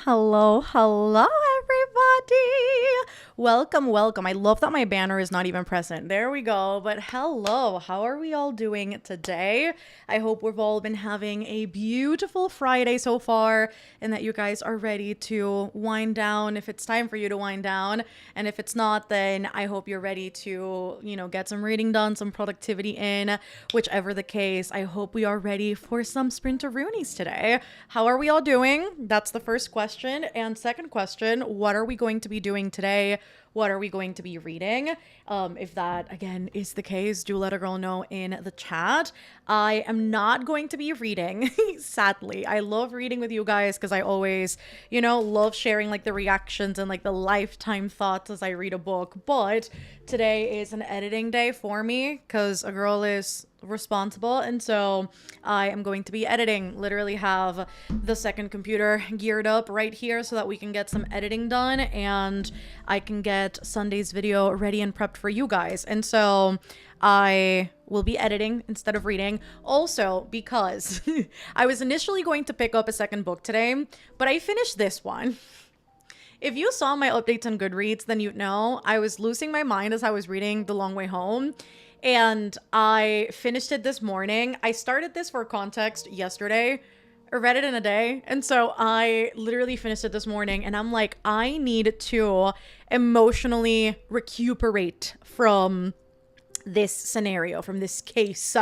Hello, hello, everybody. Welcome, welcome. I love that my banner is not even present. There we go. But hello, how are we all doing today? I hope we've all been having a beautiful Friday so far and that you guys are ready to wind down if it's time for you to wind down. And if it's not, then I hope you're ready to, get some reading done, some productivity in, whichever the case. I hope we are ready for some sprinteroonies today. How are we all doing? That's the first question. And second question, what are we going to be doing today? what are we going to be reading. If that again is the case, do let a girl know in the chat. I am not going to be reading, sadly. I love reading with you guys because I always, love sharing like the reactions and like the lifetime thoughts as I read a book. But today is an editing day for me because a girl is responsible, and so I am going to be editing. Literally have the second computer geared up right here so that we can get some editing done and I can get Sunday's video ready and prepped for you guys. And so I will be editing instead of reading. Also, because I was initially going to pick up a second book today, but I finished this one. If you saw my updates on Goodreads, then you'd know I was losing my mind as I was reading The Long Way Home. And I finished it this morning. I started this for context yesterday. I read it in a day. And so I literally finished it this morning. And I'm like, I need to emotionally recuperate from this scenario, from this case,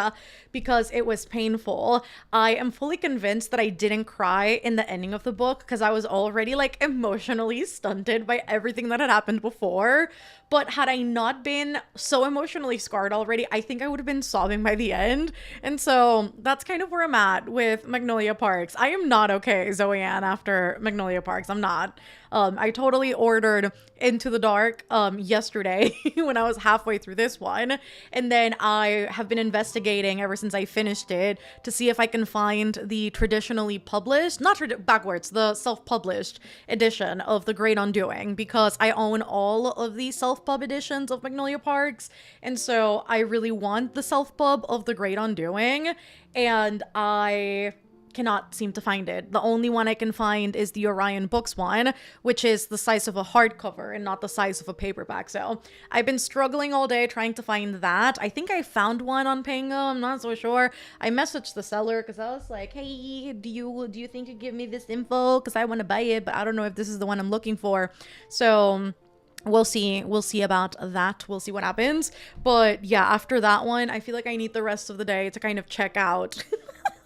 because it was painful. I am fully convinced that I didn't cry in the ending of the book because I was already like emotionally stunted by everything that had happened before. But had I not been so emotionally scarred already, I think I would have been sobbing by the end. And so that's kind of where I'm at with Magnolia Parks. I am not okay, Zoe Ann, after Magnolia Parks. I'm not. I totally ordered Into the Dark yesterday when I was halfway through this one. And then I have been investigating ever since I finished it to see if I can find the traditionally published, the self-published edition of The Great Undoing, because I own all of the self-pub editions of Magnolia Parks. And so I really want the self-pub of The Great Undoing, and I cannot seem to find it. The only one I can find is the Orion Books one, which is the size of a hardcover and not the size of a paperback. So I've been struggling all day trying to find that. I think I found one on Pango. I'm not so sure. I messaged the seller because I was like, hey, do you think you give me this info? Because I want to buy it, but I don't know if this is the one I'm looking for. So we'll see about that. We'll see what happens. But yeah, after that one, I feel like I need the rest of the day to kind of check out.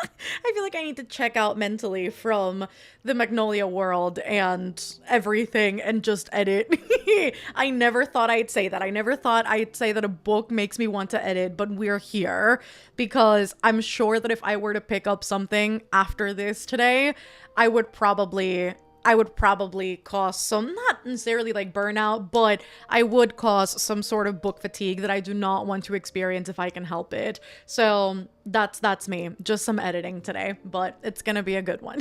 I feel like I need to check out mentally from the Magnolia world and everything and just edit. I never thought I'd say that. I never thought I'd say that a book makes me want to edit, but we're here because I'm sure that if I were to pick up something after this today, I would probably cause some, not necessarily like burnout, but I would cause some sort of book fatigue that I do not want to experience if I can help it. So that's me. Just some editing today, but it's gonna be a good one.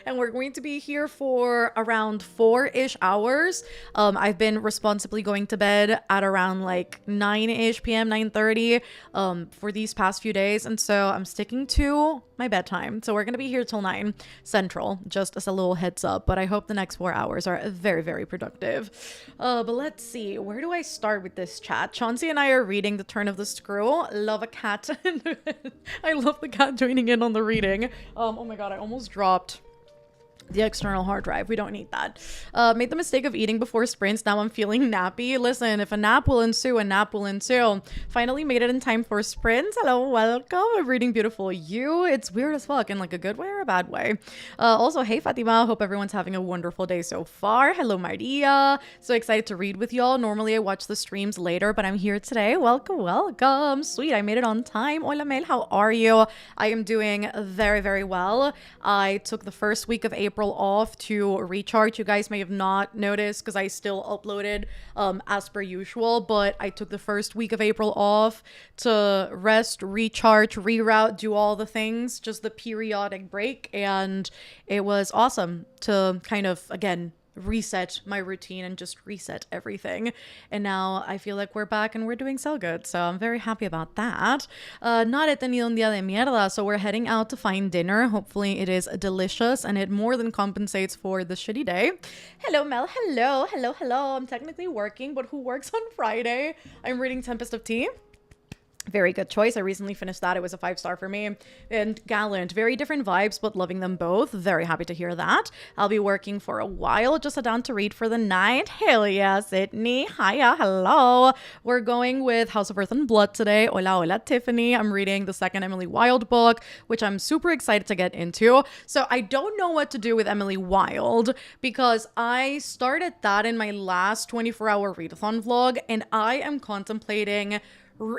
And we're going to be here for around 4-ish hours. I've been responsibly going to bed at around like 9-ish p.m., 9:30 for these past few days. And so I'm sticking to my bedtime. So we're gonna be here till 9 Central, just as a little heads up. But I hope the next 4 hours are very, very productive. But let's see. Where do I start with this chat? Chauncey and I are reading The Turn of the Screw. Love a cat. I love the cat joining in on the reading. Oh my god, I almost dropped the external hard drive. We don't need that. Made the mistake of eating before sprints. Now I'm feeling nappy. Listen, if a nap will ensue, a nap will ensue. Finally made it in time for sprints. Hello, welcome. I'm reading Beautiful You. It's weird as fuck in like a good way or a bad way. Also, hey Fatima. Hope everyone's having a wonderful day so far. Hello, Maria. So excited to read with y'all. Normally I watch the streams later, but I'm here today. Welcome, welcome. Sweet, I made it on time. Hola, Mel. How are you? I am doing very, very well. I took the first week of April off to recharge. You guys may have not noticed because I still uploaded as per usual, but I took the first week of April off to rest, recharge, reroute, do all the things, just the periodic break. And it was awesome to kind of, again, reset my routine and just reset everything. And now I feel like we're back and we're doing so good. So I'm very happy about that. Not he tenido un día de mierda. So we're heading out to find dinner. Hopefully it is delicious and it more than compensates for the shitty day. Hello, Mel. Hello. Hello. Hello. I'm technically working, but who works on Friday? I'm reading Tempest of Tea. Very good choice. I recently finished that. It was a 5-star for me. And Gallant, very different vibes, but loving them both. Very happy to hear that. I'll be working for a while. Just sat down to read for the night. Hell yeah, Sydney. Hiya, hello. We're going with House of Earth and Blood today. Hola, hola, Tiffany. I'm reading the second Emily Wilde book, which I'm super excited to get into. So I don't know what to do with Emily Wilde because I started that in my last 24-hour readathon vlog, and I am contemplating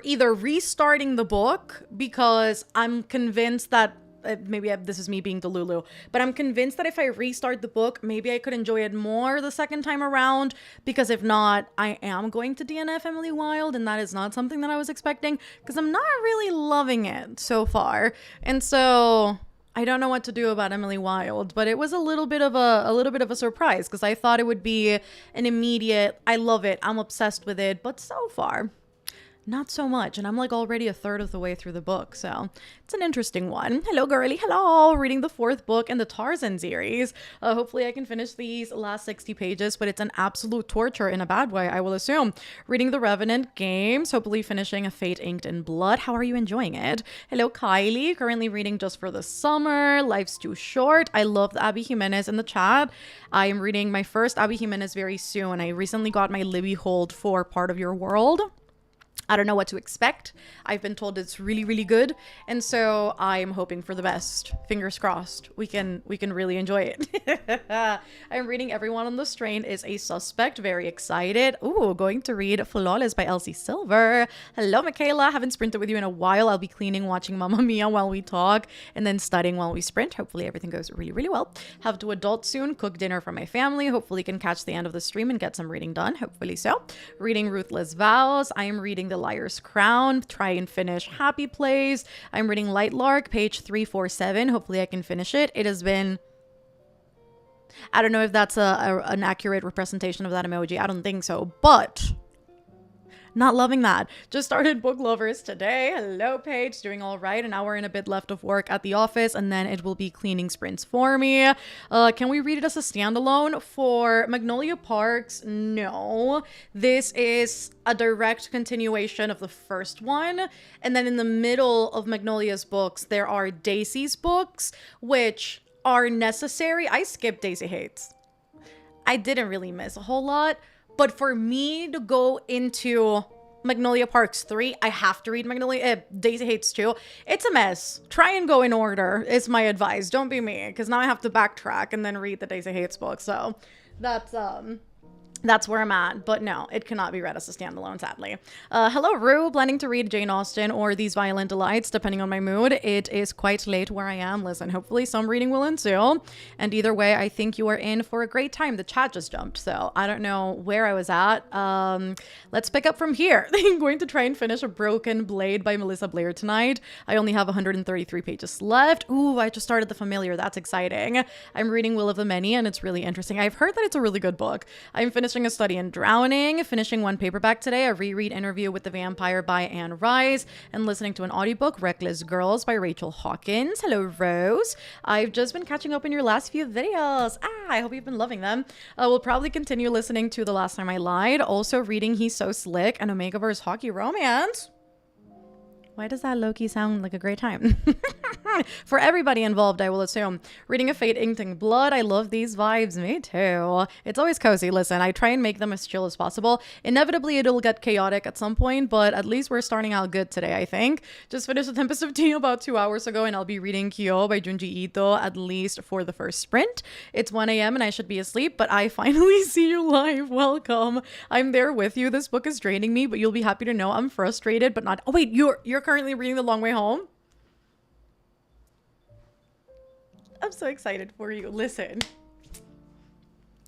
either restarting the book because I'm convinced that this is me being Delulu, but I'm convinced that if I restart the book, maybe I could enjoy it more the second time around, because if not, I am going to DNF Emily Wilde, and that is not something that I was expecting because I'm not really loving it so far. And so I don't know what to do about Emily Wilde, but it was a little bit of a surprise because I thought it would be an immediate, I love it, I'm obsessed with it, but so far not so much. And I'm like already a third of the way through the book. So it's an interesting one. Hello, girly. Hello. Reading the 4th book in the Tarzan series. Hopefully I can finish these last 60 pages, but it's an absolute torture in a bad way, I will assume. Reading the Revenant games. Hopefully finishing A Fate Inked in Blood. How are you enjoying it? Hello, Kylie. Currently reading Just for the Summer. Life's Too Short. I love Abby Jimenez in the chat. I am reading my first Abby Jimenez very soon. I recently got my Libby hold for Part of Your World. I don't know what to expect. I've been told it's really, really good. And so I'm hoping for the best. Fingers crossed. We can really enjoy it. I'm reading Everyone on the Strain is a Suspect. Very excited. Ooh, going to read Flawless by Elsie Silver. Hello, Michaela. Haven't sprinted with you in a while. I'll be cleaning, watching Mamma Mia while we talk, and then studying while we sprint. Hopefully everything goes really, really well. Have to adult soon. Cook dinner for my family. Hopefully can catch the end of the stream and get some reading done. Hopefully so. Reading Ruthless Vows. I am reading The Liar's Crown. Try and finish Happy Place. I'm reading Lightlark, page 347. Hopefully I can finish it. It has been, I don't know if that's an accurate representation of that emoji. I don't think so, but not loving that. Just started Book Lovers today. Hello, Paige. Doing all right. An hour and a bit left of work at the office, and then it will be cleaning sprints for me. Can we read it as a standalone? For Magnolia Parks, no. This is a direct continuation of the first one. And then in the middle of Magnolia's books, there are Daisy's books, which are necessary. I skipped Daisy Hates. I didn't really miss a whole lot. But for me to go into Magnolia Parks 3, I have to read Daisy Hates 2. It's a mess. Try and go in order is my advice. Don't be me, because now I have to backtrack and then read the Daisy Hates book. So that's where I'm at, but no, it cannot be read as a standalone, sadly. Hello, Rue. Planning to read Jane Austen or These Violent Delights, depending on my mood. It is quite late where I am. Listen, hopefully some reading will ensue. And either way, I think you are in for a great time. The chat just jumped, so I don't know where I was at. Let's pick up from here. I'm going to try and finish A Broken Blade by Melissa Blair tonight. I only have 133 pages left. Ooh, I just started The Familiar. That's exciting. I'm reading Will of the Many, and it's really interesting. I've heard that it's a really good book. I'm finishing A Study in Drowning, finishing one paperback today, a reread Interview with the Vampire by Anne Rice, and listening to an audiobook, Reckless Girls by Rachel Hawkins. Hello, Rose. I've just been catching up in your last few videos. I hope you've been loving them. We'll probably continue listening to The Last Time I Lied, also reading He's So Slick and Omegaverse Hockey Romance. Why does that low-key sound like a great time? For everybody involved, I will assume. Reading A Fate Inked in Blood. I love these vibes. Me too. It's always cozy. Listen, I try and make them as chill as possible. Inevitably, it'll get chaotic at some point, but at least we're starting out good today, I think. Just finished The Tempest of Tea about 2 hours ago, and I'll be reading Kyo by Junji Ito at least for the first sprint. It's 1 a.m. and I should be asleep, but I finally see you live. Welcome. I'm there with you. This book is draining me, but you'll be happy to know I'm frustrated, but not... Oh, wait, you're currently reading The Long Way Home? I'm so excited for you. Listen,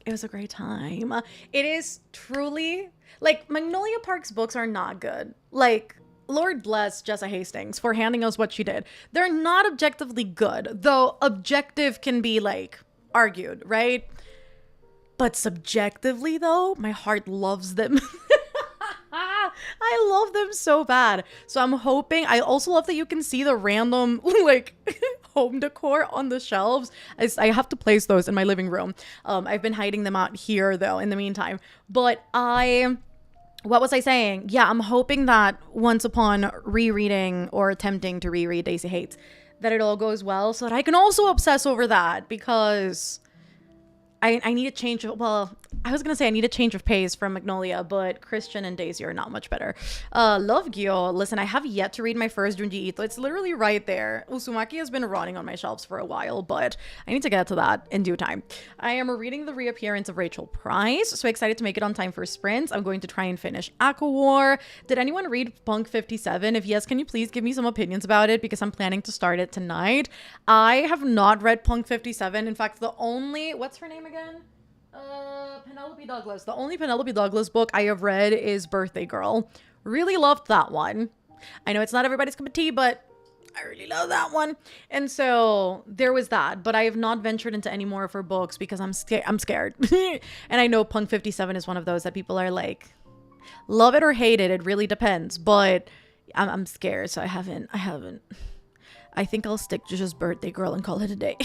it was a great time. It is truly, like, Magnolia Park's books are not good. Like, Lord bless Jessa Hastings for handing us what she did. They're not objectively good, though objective can be, like, argued, right? But subjectively, though, my heart loves them. I love them so bad. So I'm hoping, I also love that you can see the random, like, home decor on the shelves. I have to place those in my living room. I've been hiding them out here, though, in the meantime. But I What was I saying? Yeah, I'm hoping that once upon rereading or attempting to reread Daisy Hates, that it all goes well so that I can also obsess over that because I need a change of, well, I was going to say I need a change of pace from Magnolia, but Christian and Daisy are not much better. Love Gyo. Listen, I have yet to read my first Junji Ito. It's literally right there. Uzumaki has been rotting on my shelves for a while, but I need to get to that in due time. I am reading The Reappearance of Rachel Price, so excited to make it on time for sprints. I'm going to try and finish Aqua War. Did anyone read Punk 57? If yes, can you please give me some opinions about it because I'm planning to start it tonight. I have not read Punk 57. In fact, the only, what's her name again? Penelope Douglas. The only Penelope Douglas book I have read is Birthday Girl. Really loved that one. I know it's not everybody's cup of tea, but I really love that one. And so there was that, but I have not ventured into any more of her books because I'm scared. And I know Punk 57 is one of those that people are like, love it or hate it. It really depends, but I'm scared. So I haven't. I think I'll stick to just Birthday Girl and call it a day.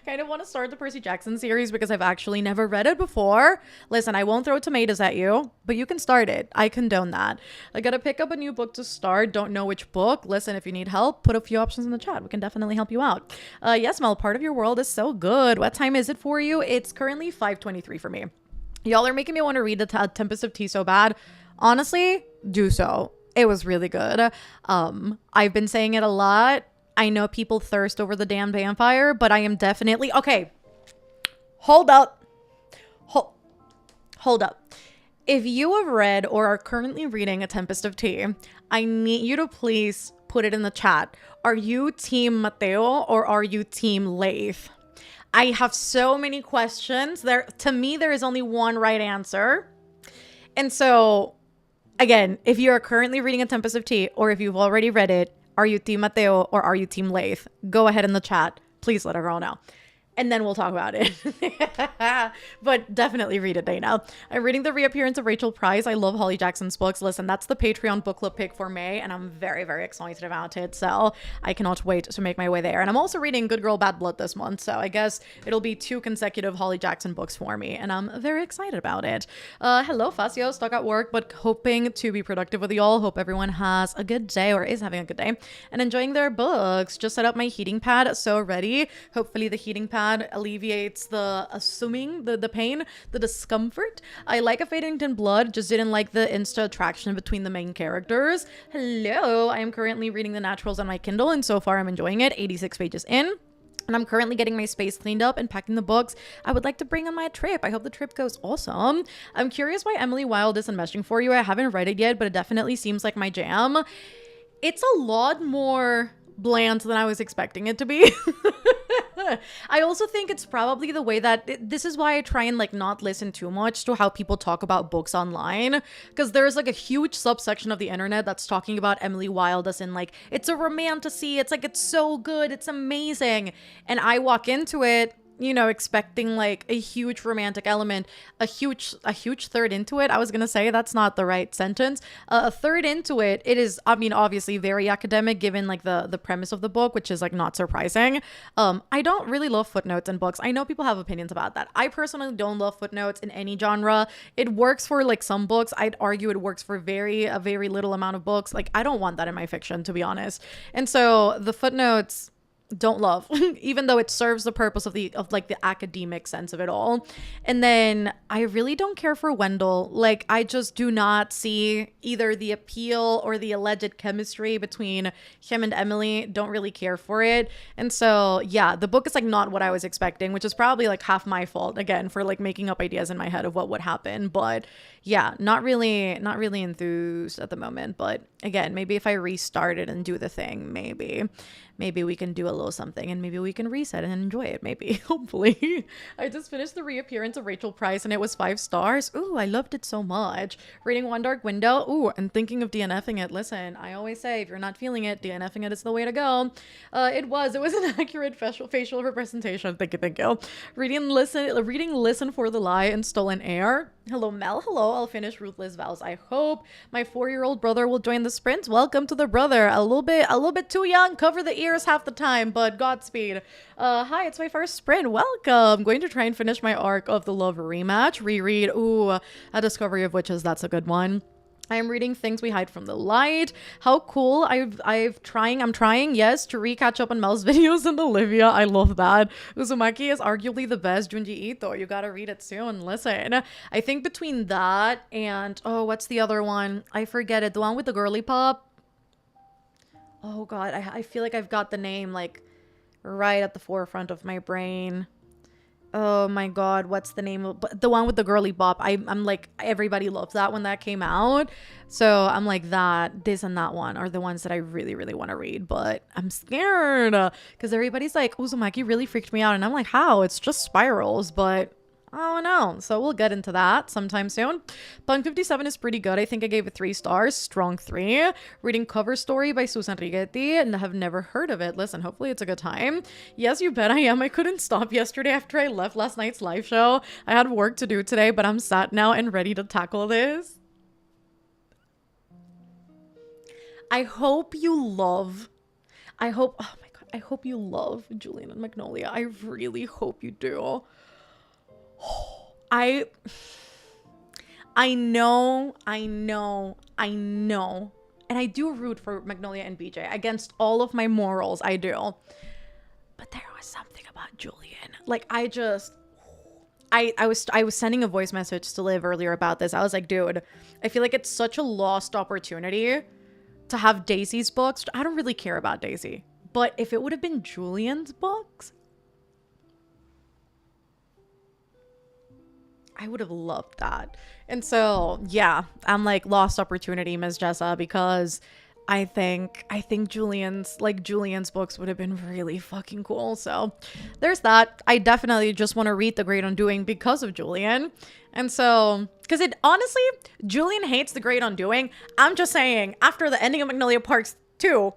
Kind of want to start the Percy Jackson series because I've actually never read it before. Listen, I won't throw tomatoes at you, but you can start it. I condone that. I gotta pick up a new book to start. Don't know which book. Listen, if you need help, put a few options in the chat. We can definitely help you out. Yes, Mel, Part of Your World is so good. What time is it for you? It's currently 5:23 for me. Y'all are making me want to read the Tempest of Tea so bad. Honestly, do so. It was really good. I've been saying it a lot. I know people thirst over the damn vampire, but I am definitely... Okay. Hold up. Hold up. If you have read or are currently reading A Tempest of Tea, I need you to please put it in the chat. Are you Team Mateo or are you Team Leith? I have so many questions. To me, there is only one right answer. And so, again, if you are currently reading A Tempest of Tea or if you've already read it, are you Team Mateo or are you Team Leith? Go ahead in the chat. Please let everyone know. And then we'll talk about it. But definitely read it, Dana. I'm reading The Reappearance of Rachel Price. I love Holly Jackson's books. Listen, that's the Patreon book club pick for May, and I'm very, very excited about it. So I cannot wait to make my way there. And I'm also reading Good Girl, Bad Blood this month. So I guess it'll be 2 consecutive Holly Jackson books for me, and I'm very excited about it. Hello, Facio. Stuck at work, but hoping to be productive with y'all. Hope everyone has a good day or is having a good day and enjoying their books. Just set up my heating pad. So ready. Hopefully the heating pad alleviates the pain, the discomfort. I like A Fadington Blood, just didn't like the insta attraction between the main characters. Hello, I am currently reading The Naturals on my Kindle, and so far I'm enjoying it. 86 pages in. And I'm currently getting my space cleaned up and packing the books I would like to bring on my trip. I hope the trip goes awesome. I'm curious why Emily Wilde isn't meshing for you. I haven't read it yet, but it definitely seems like my jam. It's a lot more bland than I was expecting it to be. I also think it's probably the way that this is why I try and like not listen too much to how people talk about books online, because there's like a huge subsection of the internet that's talking about Emily Wilde as in like it's a romantasy, it's like it's so good, it's amazing, and I walk into it, you know, expecting like a huge romantic element, a huge third into it. I was gonna say that's not the right sentence. A third into it, it is, I mean, obviously very academic given like the premise of the book, which is like not surprising. I don't really love footnotes in books. I know people have opinions about that. I personally don't love footnotes in any genre. It works for like some books. I'd argue it works for a very little amount of books. Like I don't want that in my fiction, to be honest. And so the footnotes, don't love, even though it serves the purpose of like the academic sense of it all. And then I really don't care for Wendell. Like I just do not see either the appeal or the alleged chemistry between him and Emily. Don't really care for it. And so yeah, the book is like not what I was expecting, which is probably like half my fault again for like making up ideas in my head of what would happen. But yeah, not really enthused at the moment. But again, maybe if I restart it and do the thing, maybe we can do a little something and maybe we can reset and enjoy it. Maybe, hopefully. I just finished The Reappearance of Rachel Price and it was 5 stars. Ooh, I loved it so much. Reading One Dark Window. Ooh, and thinking of DNFing it. Listen, I always say if you're not feeling it, DNFing it is the way to go. It was an accurate facial representation. Thank you. Reading Listen for the Lie and Stolen Air. Hello, Mel. Hello. I'll finish Ruthless Vows. I hope my 4-year-old brother will join the famous prince. Welcome to the brother. A little bit too young. Cover the ears half the time, but Godspeed. Hi, it's my first sprint. Welcome. Going to try and finish my arc of the love rematch. Reread. Ooh, A Discovery of Witches. That's a good one. I am reading Things We Hide from the Light. How cool. I'm trying, yes, to catch up on Mel's videos and Olivia. I love that. Uzumaki is arguably the best Junji Ito. You gotta read it soon. Listen, I think between that and, oh, what's the other one? I forget it. The one with the girly pop. Oh God, I feel like I've got the name like right at the forefront of my brain. Oh my God, what's the name of the one with the girly bop? I'm like, everybody loves that when that came out. So I'm like this and that one are the ones that I really, really want to read, but I'm scared because everybody's like, Uzumaki really freaked me out. And I'm like, how? It's just spirals, but I don't know. So we'll get into that sometime soon. Punk 57 is pretty good. I think I gave it 3 stars. Strong 3. Reading Cover Story by Susan Rigetti and have never heard of it. Listen, hopefully it's a good time. Yes, you bet I am. I couldn't stop yesterday after I left last night's live show. I had work to do today, but I'm sat now and ready to tackle this. I hope you love Julian and Magnolia. I really hope you do. I know, and I do root for Magnolia and BJ against all of my morals. I do, but there was something about Julian. Like I was sending a voice message to Liv earlier about this. I was like, dude, I feel like it's such a lost opportunity to have Daisy's books. I don't really care about Daisy, but if it would have been Julian's books, I would have loved that. And so, yeah, I'm like lost opportunity, Ms. Jessa, because I think Julian's books would have been really fucking cool. So there's that. I definitely just want to read The Great Undoing because of Julian. And so, because it honestly, Julian hates The Great Undoing. I'm just saying, after the ending of Magnolia Parks 2,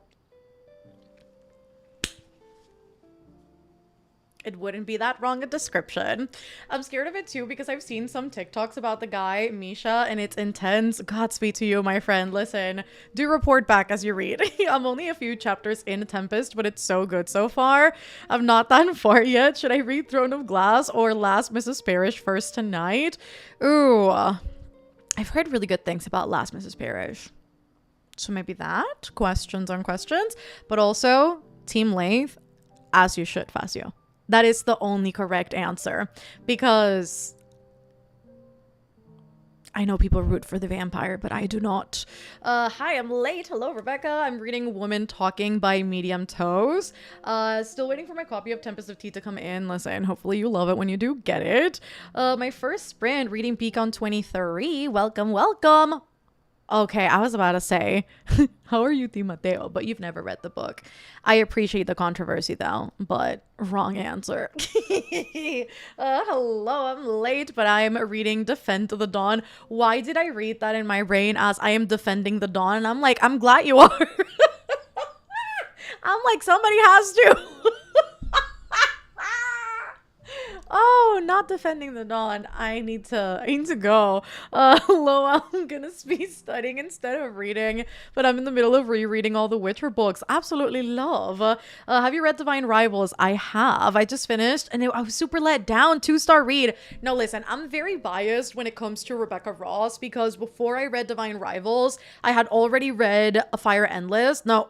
it wouldn't be that wrong a description. I'm scared of it too because I've seen some TikToks about the guy, Misha, and it's intense. Godspeed to you, my friend. Listen, do report back as you read. I'm only a few chapters in Tempest, but it's so good so far. I'm not that far yet. Should I read Throne of Glass or Last Mrs. Parrish first tonight? Ooh, I've heard really good things about Last Mrs. Parrish. So maybe that. Questions on questions. But also, Team Lathe, as you should, Fasio. That is the only correct answer because I know people root for the vampire, but I do not. Hi, I'm late. Hello, Rebecca. I'm reading Woman Talking by Medium Toes. Still waiting for my copy of Tempest of Tea to come in. Listen, hopefully you love it when you do get it. My first sprint, reading Beacon 23. Welcome, welcome. Okay, I was about to say, how are you, Team Mateo? But you've never read the book. I appreciate the controversy, though, but wrong answer. Hello, I'm late, but I'm reading Defend the Dawn. Why did I read that in my brain as I am defending the dawn? And I'm like, I'm glad you are. I'm like, somebody has to. Oh, not defending the dawn. I need to go. Hello, I'm gonna be studying instead of reading, but I'm in the middle of rereading all the Witcher books. Absolutely love. Have you read Divine Rivals? I have. I just finished, and I was super let down. 2-star read. No, listen, I'm very biased when it comes to Rebecca Ross because before I read Divine Rivals, I had already read A Fire Endless. No,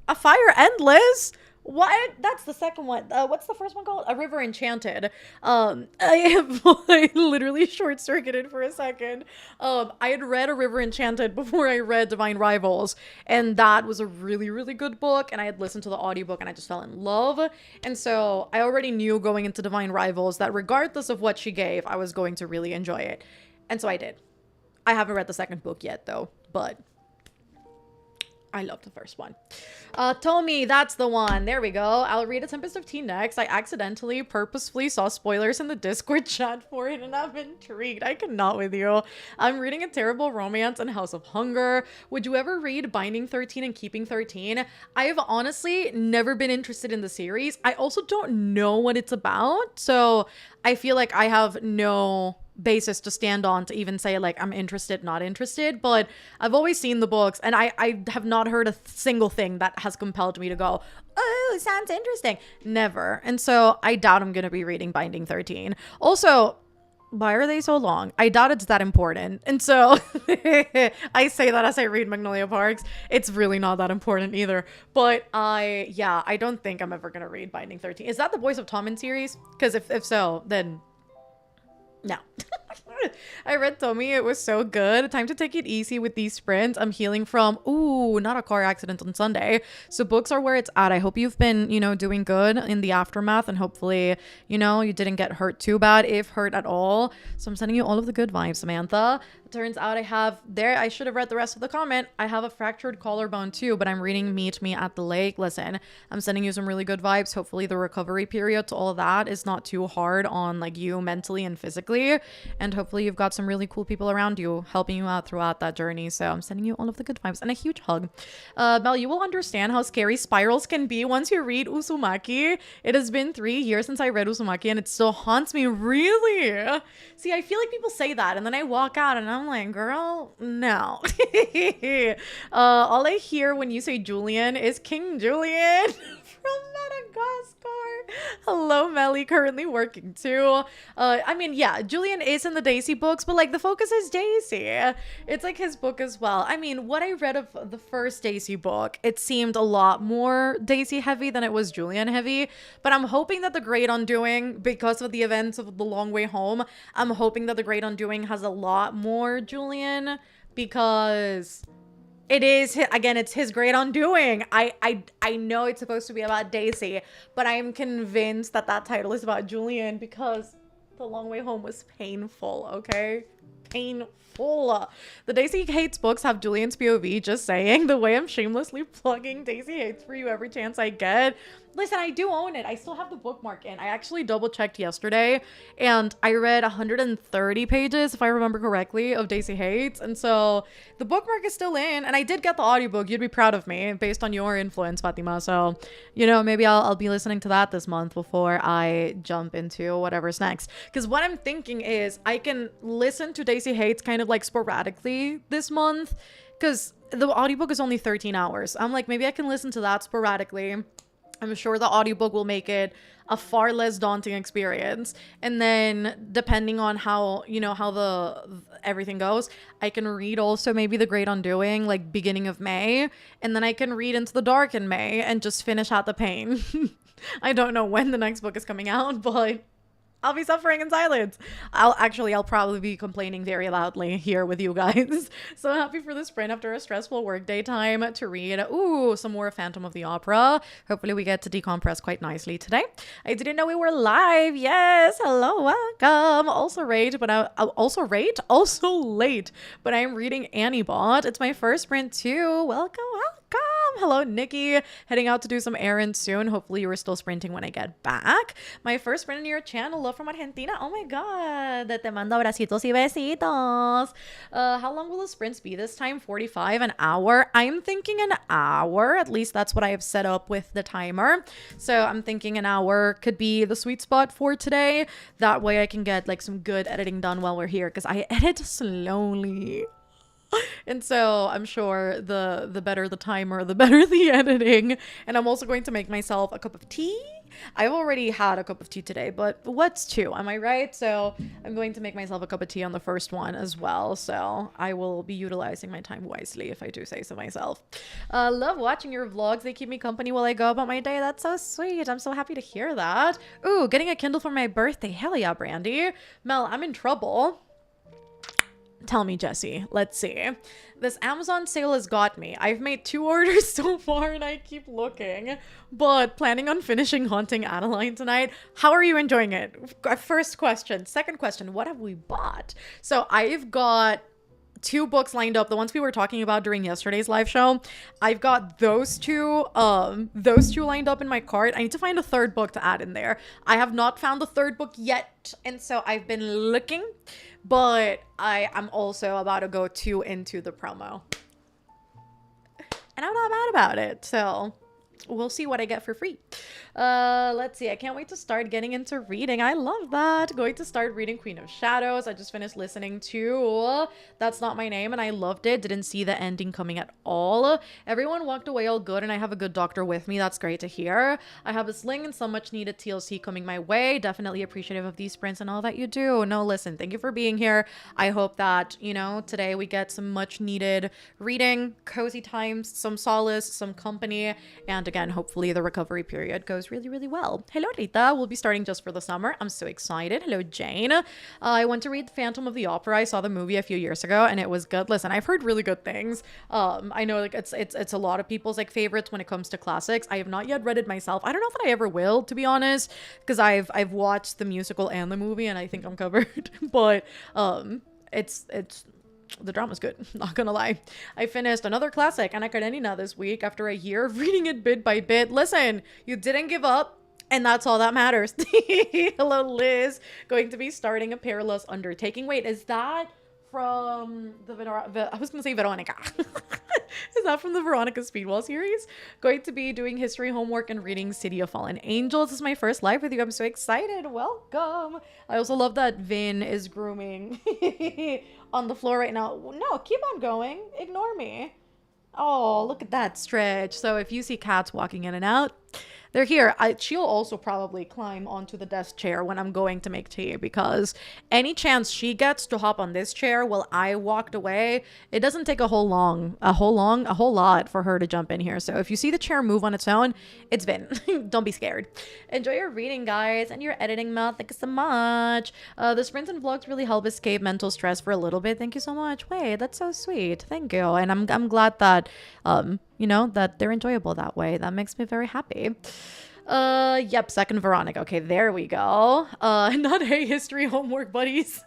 A Fire Endless? What? That's the second one. What's the first one called? A River Enchanted. I literally short-circuited for a second. I had read A River Enchanted before I read Divine Rivals, and that was a really, really good book, and I had listened to the audiobook, and I just fell in love. And so I already knew going into Divine Rivals that regardless of what she gave, I was going to really enjoy it. And so I did. I haven't read the second book yet, though, but I love the first one. Tomi, that's the one. There we go. I'll read A Tempest of Tea next. I accidentally, purposefully saw spoilers in the Discord chat for it, and I'm intrigued. I cannot with you. I'm reading A Terrible Romance and House of Hunger. Would you ever read Binding 13 and Keeping 13? I have honestly never been interested in the series. I also don't know what it's about, so I feel like I have no basis to stand on to even say like I'm interested, not interested, but I've always seen the books and I have not heard a single thing that has compelled me to go, oh, it sounds interesting. Never. And so I doubt I'm gonna be reading Binding 13. Also, why are they so long? I doubt it's that important. And so I say that as I read Magnolia Parks. It's really not that important either. But I don't think I'm ever gonna read Binding 13. Is that the Boys of Tommen series? Because if so, then no. I read Tommy. It was so good. Time to take it easy with these sprints. I'm healing from, not a car accident on Sunday. So books are where it's at. I hope you've been, doing good in the aftermath and hopefully, you didn't get hurt too bad, if hurt at all. So I'm sending you all of the good vibes, Samantha. It turns out I should have read the rest of the comment. I have a fractured collarbone too, but I'm reading Meet Me at the Lake. Listen, I'm sending you some really good vibes. Hopefully the recovery period to all of that is not too hard on like you mentally and physically. And hopefully you've got some really cool people around you helping you out throughout that journey. So I'm sending you all of the good vibes and a huge hug. Mel, you will understand how scary spirals can be once you read Uzumaki. It has been 3 years since I read Uzumaki and it still haunts me. Really? See, I feel like people say that and then I walk out and I'm like, girl, no. All I hear when you say Julian is King Julian from Madagascar. Hello, Melly, currently working too. Julian is in the Daisy books, but like the focus is Daisy. It's like his book as well. I mean, what I read of the first Daisy book, it seemed a lot more Daisy heavy than it was Julian heavy, but I'm hoping that the Great Undoing, because of the events of The Long Way Home, I'm hoping that the Great Undoing has a lot more Julian because it's his great undoing. I know it's supposed to be about Daisy, but I am convinced that title is about Julian because The Long Way Home was painful, okay? Painful. The Daisy Hates books have Julian's POV, just saying. The way I'm shamelessly plugging Daisy Hates for you every chance I get. Listen, I do own it. I still have the bookmark in. I actually double checked yesterday and I read 130 pages, if I remember correctly, of Daisy Hates. And so the bookmark is still in and I did get the audiobook. You'd be proud of me based on your influence, Fatima. So, maybe I'll be listening to that this month before I jump into whatever's next. Because what I'm thinking is I can listen to Daisy Hates kind of like sporadically this month because the audiobook is only 13 hours. I'm like, maybe I can listen to that sporadically. I'm sure the audiobook will make it a far less daunting experience. And then depending on how everything goes, I can read also maybe The Great Undoing, like beginning of May. And then I can read Into the Dark in May and just finish out the pain. I don't know when the next book is coming out, but I'll be suffering in silence. I'll probably be complaining very loudly here with you guys. So happy for the sprint after a stressful workday time to read. Some more Phantom of the Opera. Hopefully we get to decompress quite nicely today. I didn't know we were live. Yes. Hello. Welcome. Also late, but I'm reading Annie Bot. It's my first sprint too. Welcome. Hello, Nikki. Heading out to do some errands soon. Hopefully you were still sprinting when I get back. My first sprint in your channel. Love from Argentina. Oh my god. Te mando abracitos y besitos. How long will the sprints be this time? 45, an hour? I'm thinking an hour. At least that's what I have set up with the timer. So I'm thinking an hour could be the sweet spot for today. That way I can get like some good editing done while we're here because I edit slowly. And so I'm sure the better the timer, the better the editing. And I'm also going to make myself a cup of tea. I've already had a cup of tea today, but what's two? Am I right? So I'm going to make myself a cup of tea on the first one as well. So I will be utilizing my time wisely if I do say so myself. Love watching your vlogs. They keep me company while I go about my day. That's so sweet. I'm so happy to hear that. Ooh, getting a Kindle for my birthday. Hell yeah, Brandy. Mel, I'm in trouble. Tell me, Jesse. Let's see. This Amazon sale has got me. I've made 2 orders so far and I keep looking, but planning on finishing Haunting Adeline tonight. How are you enjoying it? First question. Second question, what have we bought? So I've got 2 books lined up, the ones we were talking about during yesterday's live show. I've got those two lined up in my cart. I need to find a third book to add in there. I have not found the third book yet, and so I've been looking, but I'm also about to go 2 into the promo. And I'm not mad about it, so we'll see what I get for free. Let's see. I can't wait to start getting into reading. I love that. Going to start reading Queen of Shadows. I just finished listening to That's Not My Name and I loved it. Didn't see the ending coming at all. Everyone walked away all good and I have a good doctor with me. That's great to hear. I have a sling and some much needed TLC coming my way. Definitely appreciative of these sprints and all that you do. No, listen, thank you for being here. I hope that, you know, today we get some much needed reading, cozy times, some solace, some company, and again, hopefully the recovery period goes really, really well. Hello, Rita. We'll be starting just for the summer. I'm so excited. Hello, Jane. I went to read Phantom of the Opera. I saw the movie a few years ago and it was good. Listen, I've heard really good things. I know like it's a lot of people's like favorites when it comes to classics. I have not yet read it myself. I don't know that I ever will, to be honest, because I've watched the musical and the movie and I think I'm covered. But it's the drama's good, not gonna lie. I finished another classic, Anna Karenina, this week after a year of reading it bit by bit. Listen, you didn't give up, and that's all that matters. Hello, Liz. Going to be starting a perilous undertaking. Wait, is that from I was gonna say Veronica. Is that from the Veronica Speedwell series? Going to be doing history homework and reading City of Fallen Angels. This is my first live with you. I'm so excited. Welcome. I also love that Vin is grooming on the floor right now. No, keep on going. Ignore me. Oh, look at that stretch. So if you see cats walking in and out, they're here. She'll also probably climb onto the desk chair when I'm going to make tea, because any chance she gets to hop on this chair while I walked away, it doesn't take a whole lot for her to jump in here. So if you see the chair move on its own, it's Vin. Don't be scared. Enjoy your reading, guys, and your editing, Mel. Thank you so much. The sprints and vlogs really help escape mental stress for a little bit. Thank you so much. Wait, that's so sweet. Thank you. And I'm glad that you know, that they're enjoyable that way. That makes me very happy. Yep, second Veronica. Okay, there we go. Not hey history homework buddies.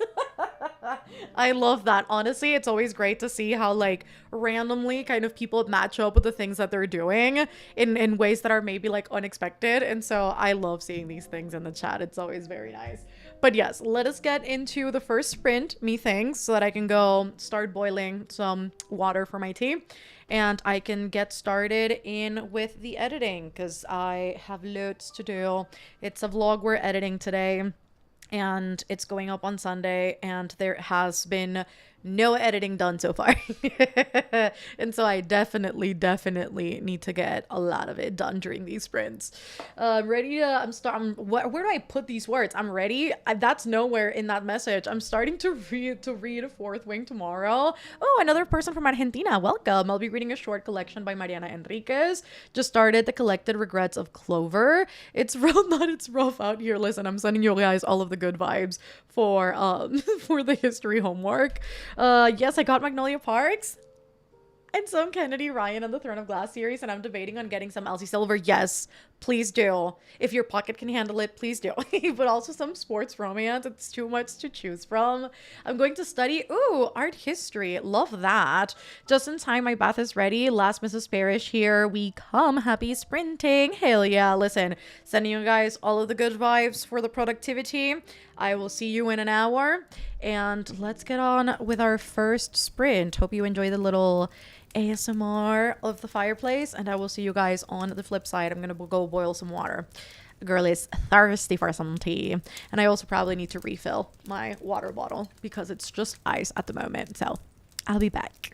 I love that. Honestly, it's always great to see how like randomly kind of people match up with the things that they're doing in ways that are maybe like unexpected. And so I love seeing these things in the chat. It's always very nice. But yes, let us get into the first sprint, methinks, so that I can go start boiling some water for my tea. And I can get started in with the editing because I have loads to do. It's a vlog we're editing today and it's going up on Sunday and there has been no editing done so far. And so I definitely need to get a lot of it done during these sprints. I'm ready to, where do I put these words? I'm ready. That's nowhere in that message. I'm starting to read Fourth Wing tomorrow. Oh, another person from Argentina. Welcome. I'll be reading a short collection by Mariana Enriquez. Just started The Collected Regrets of Clover. It's rough out here. Listen, I'm sending you guys all of the good vibes for for the history homework. Yes, I got Magnolia Parks and some Kennedy Ryan on the Throne of Glass series, and I'm debating on getting some Elsie Silver. Yes, please do. If your pocket can handle it, please do. But also some sports romance. It's too much to choose from. I'm going to study, art history. Love that. Just in time, my bath is ready. Last Mrs. Parrish, here we come. Happy sprinting. Hell yeah. Listen, sending you guys all of the good vibes for the productivity. I will see you in an hour. And let's get on with our first sprint. Hope you enjoy the little ASMR of the fireplace, and I will see you guys on the flip side. I'm gonna go boil some water. Girl is thirsty for some tea, and I also probably need to refill my water bottle because it's just ice at the moment. So I'll be back.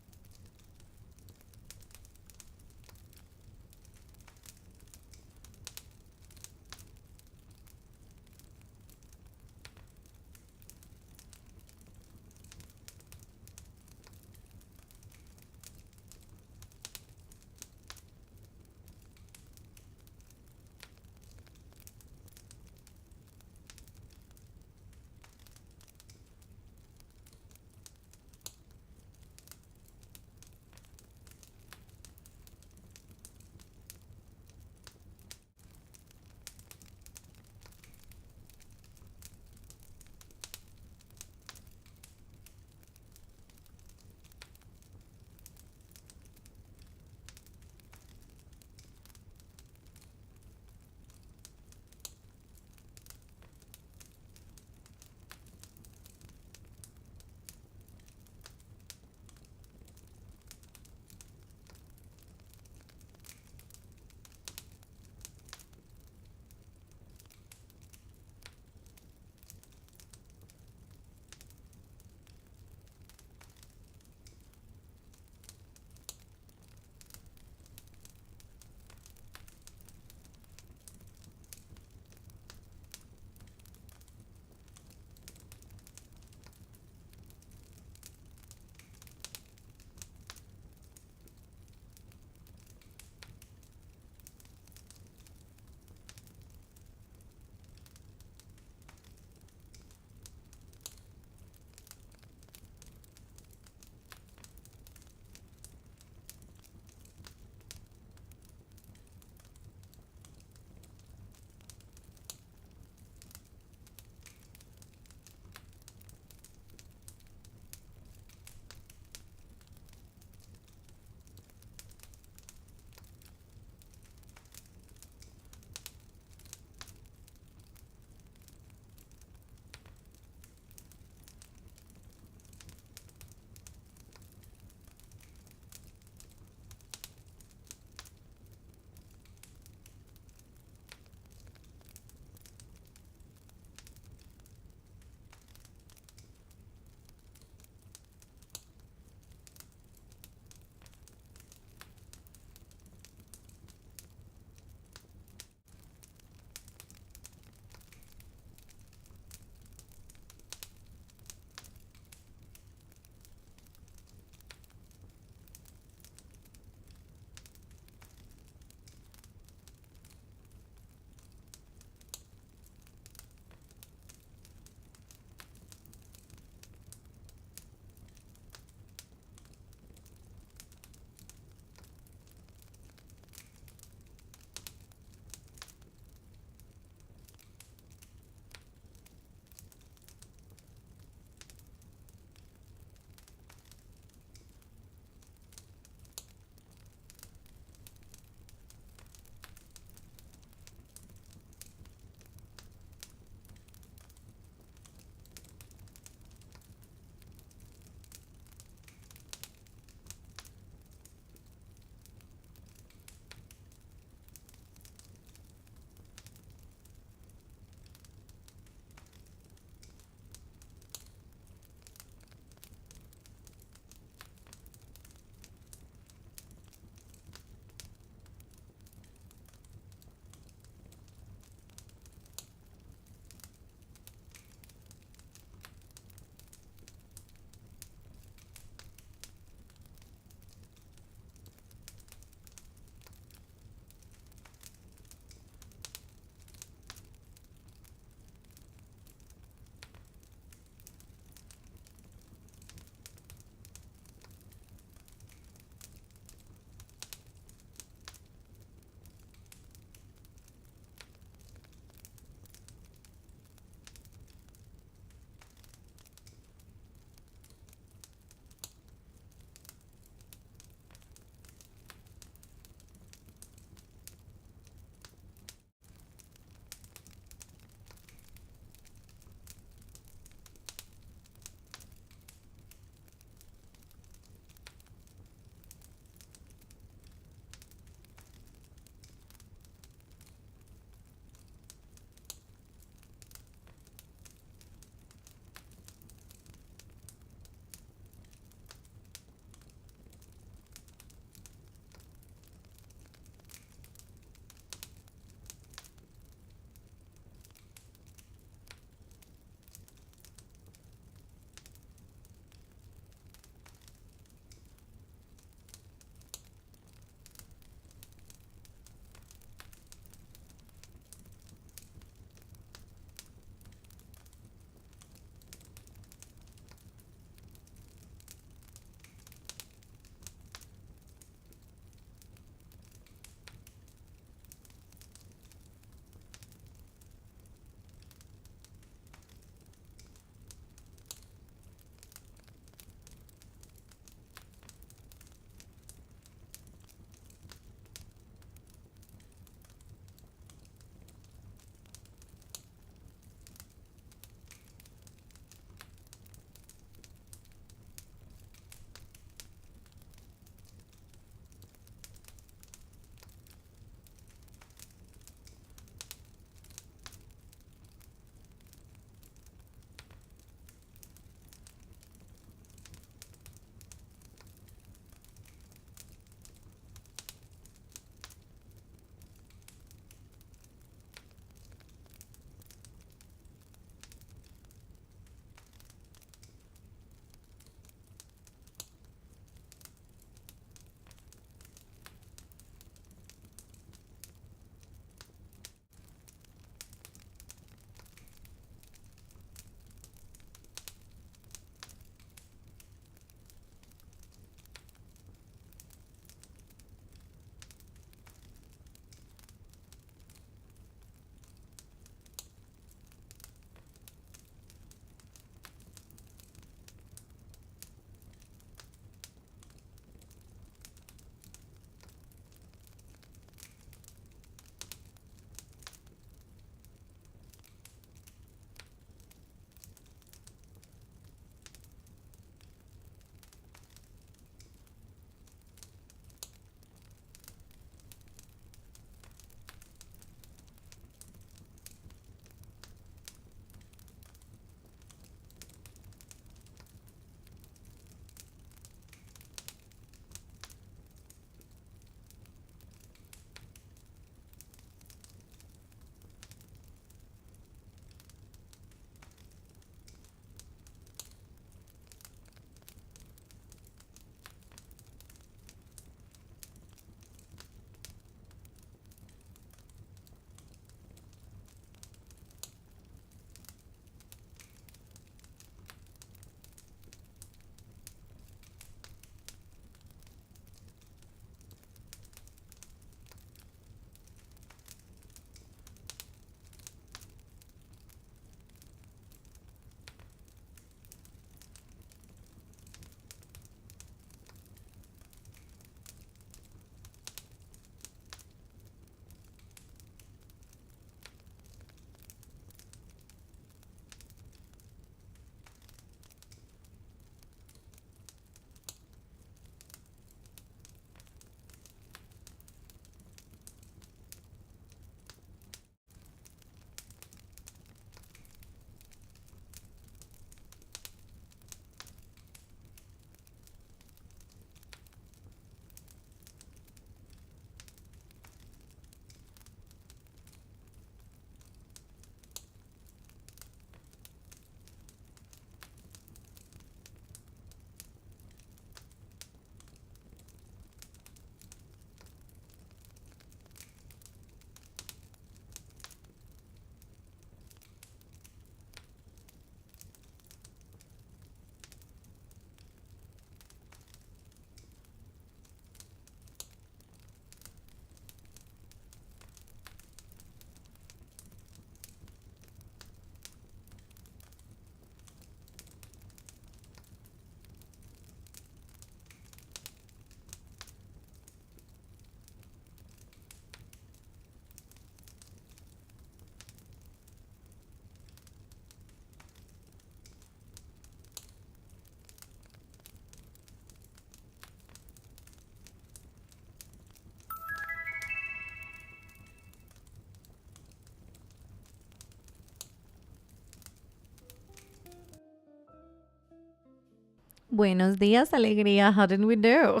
Buenos dias, alegría. How did we do?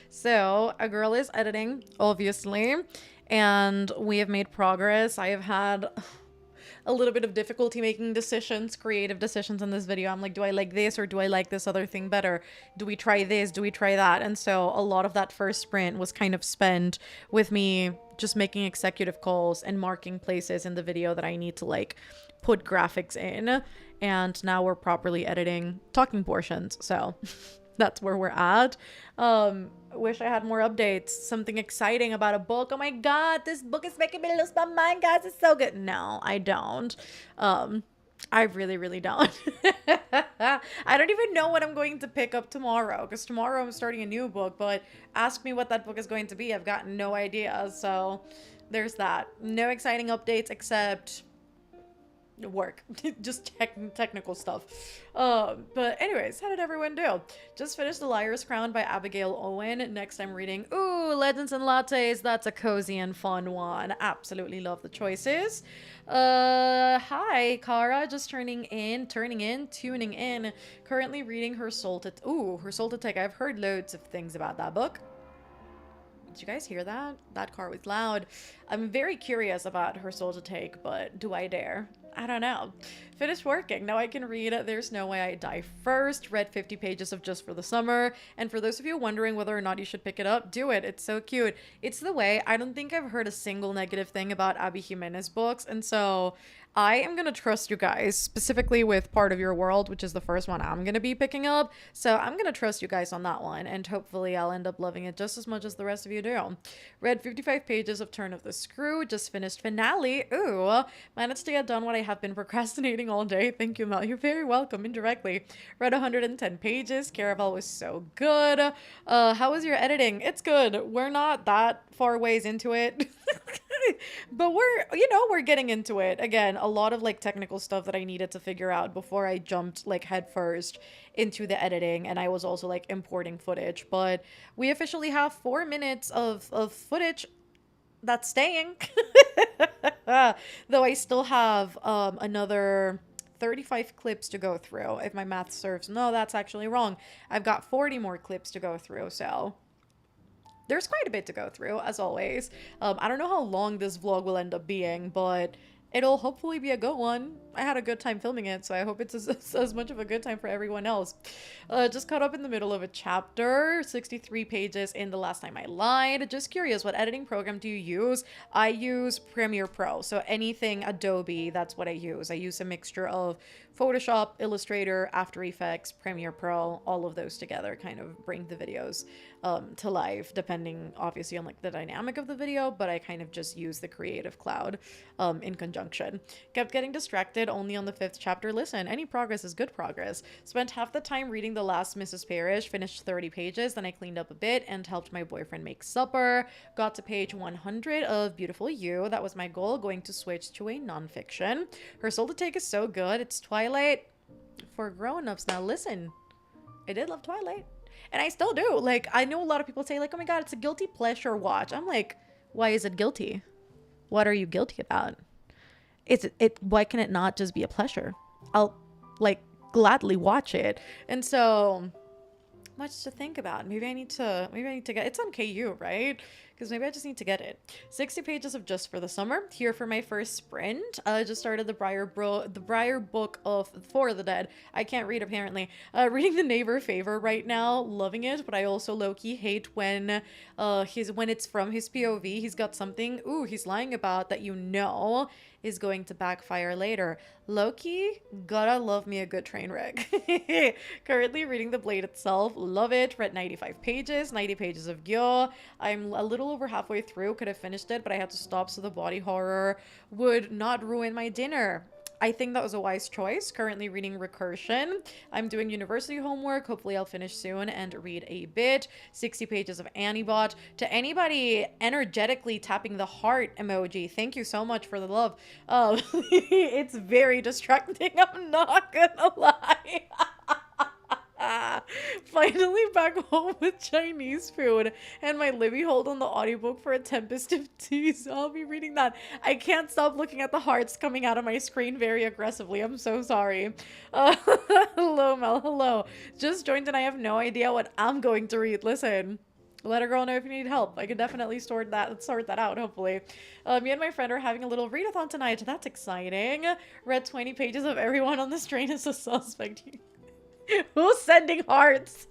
So, a girl is editing, obviously, and we have made progress. I have had a little bit of difficulty making decisions, creative decisions in this video. I'm like, do I like this or do I like this other thing better? Do we try this? Do we try that? And so a lot of that first sprint was kind of spent with me just making executive calls and marking places in the video that I need to like put graphics in. And now we're properly editing talking portions. So that's where we're at. Wish I had more updates. Something exciting about a book. Oh my god, this book is making me lose my mind, guys. It's so good. No, I don't. I really don't. I don't even know what I'm going to pick up tomorrow, because tomorrow I'm starting a new book, but ask me what that book is going to be. I've got no idea. So there's that. No exciting updates except work. Just technical stuff. But anyways, how did everyone do? Just finished The Liar's Crown by Abigail Owen. Next I'm reading Legends and Lattes. That's a cozy and fun one. Absolutely love the choices. Hi Kara, just tuning in. Currently reading Her Soul to Take. I've heard loads of things about that book. Did you guys hear that? That car was loud. I'm very curious about Her Soul to Take, but do I dare? I don't know. Finished working. Now I can read There's No Way I Die First. Read 50 pages of Just for the Summer. And for those of you wondering whether or not you should pick it up, do it. It's so cute. It's the way. I don't think I've heard a single negative thing about Abby Jimenez books. And so I am going to trust you guys, specifically with Part of Your World, which is the first one I'm going to be picking up. So I'm going to trust you guys on that one. And hopefully I'll end up loving it just as much as the rest of you do. Read 55 pages of Turn of the Screw. Just finished finale. Managed to get done what I have been procrastinating all day. Thank you, Mel. You're very welcome, indirectly. Read 110 pages. Caraval was so good. How was your editing? It's good. We're not that far ways into it. But we're getting into it. Again, a lot of like technical stuff that I needed to figure out before I jumped like headfirst into the editing, and I was also like importing footage. But we officially have 4 minutes of footage that's staying. Though I still have another 35 clips to go through, if my math serves. No, that's actually wrong. I've got 40 more clips to go through, so there's quite a bit to go through, as always. I don't know how long this vlog will end up being, but it'll hopefully be a good one. I had a good time filming it, so I hope it's as much of a good time for everyone else. Just caught up in the middle of a chapter, 63 pages in The Last Time I Lied. Just curious, what editing program do you use? I use Premiere Pro, so anything Adobe, that's what I use. I use a mixture of Photoshop, Illustrator, After Effects, Premiere Pro, all of those together kind of bring the videos to life, depending obviously on like the dynamic of the video, but I kind of just use the Creative Cloud in conjunction. Kept getting distracted only on the 5th chapter. Listen, any progress is good progress. Spent half the time reading The Last Mrs. Parrish, finished 30 pages, then I cleaned up a bit and helped my boyfriend make supper. Got to page 100 of Beautiful You. That was my goal, going to switch to a nonfiction. Her Soul to Take is so good. It's Twilight for grown-ups. Now listen, I did love Twilight, and I still do. Like, I know a lot of people say like, oh my god, it's a guilty pleasure watch. I'm like, why is it guilty? What are you guilty about? Why can it not just be a pleasure? I'll like gladly watch it. And so much to think about. Maybe I need to get it's on KU, right? Because maybe I just need to get it. 60 pages of Just for the Summer. Here for my first sprint. I just started the Briar book of For the Dead. I can't read apparently. Reading The Neighbor Favor right now. Loving it, but I also low-key hate when it's from his POV. He's got something he's lying about that is going to backfire later. Low-key, gotta love me a good train wreck. Currently reading The Blade Itself. Love it. Read 95 pages. 90 pages of Gyo. I'm a little over halfway through. Could have finished it, but I had to stop so the body horror would not ruin my dinner. I think that was a wise choice. Currently reading Recursion. I'm doing university homework. Hopefully I'll finish soon and read a bit. 60 pages of Anibot. To anybody energetically tapping the heart emoji, thank you so much for the love. It's very distracting. I'm not gonna lie. Finally back home with Chinese food and my Libby hold on the audiobook for A Tempest of Tea, so I'll be reading that. I can't stop looking at the hearts coming out of my screen very aggressively. I'm so sorry. Hello, Mel. Hello. Just joined and I have no idea what I'm going to read. Listen. Let a girl know if you need help. I can definitely sort that out, hopefully. Me and my friend are having a little readathon tonight. That's exciting. Read 20 pages of Everyone on this Train is a Suspect. Who's sending hearts?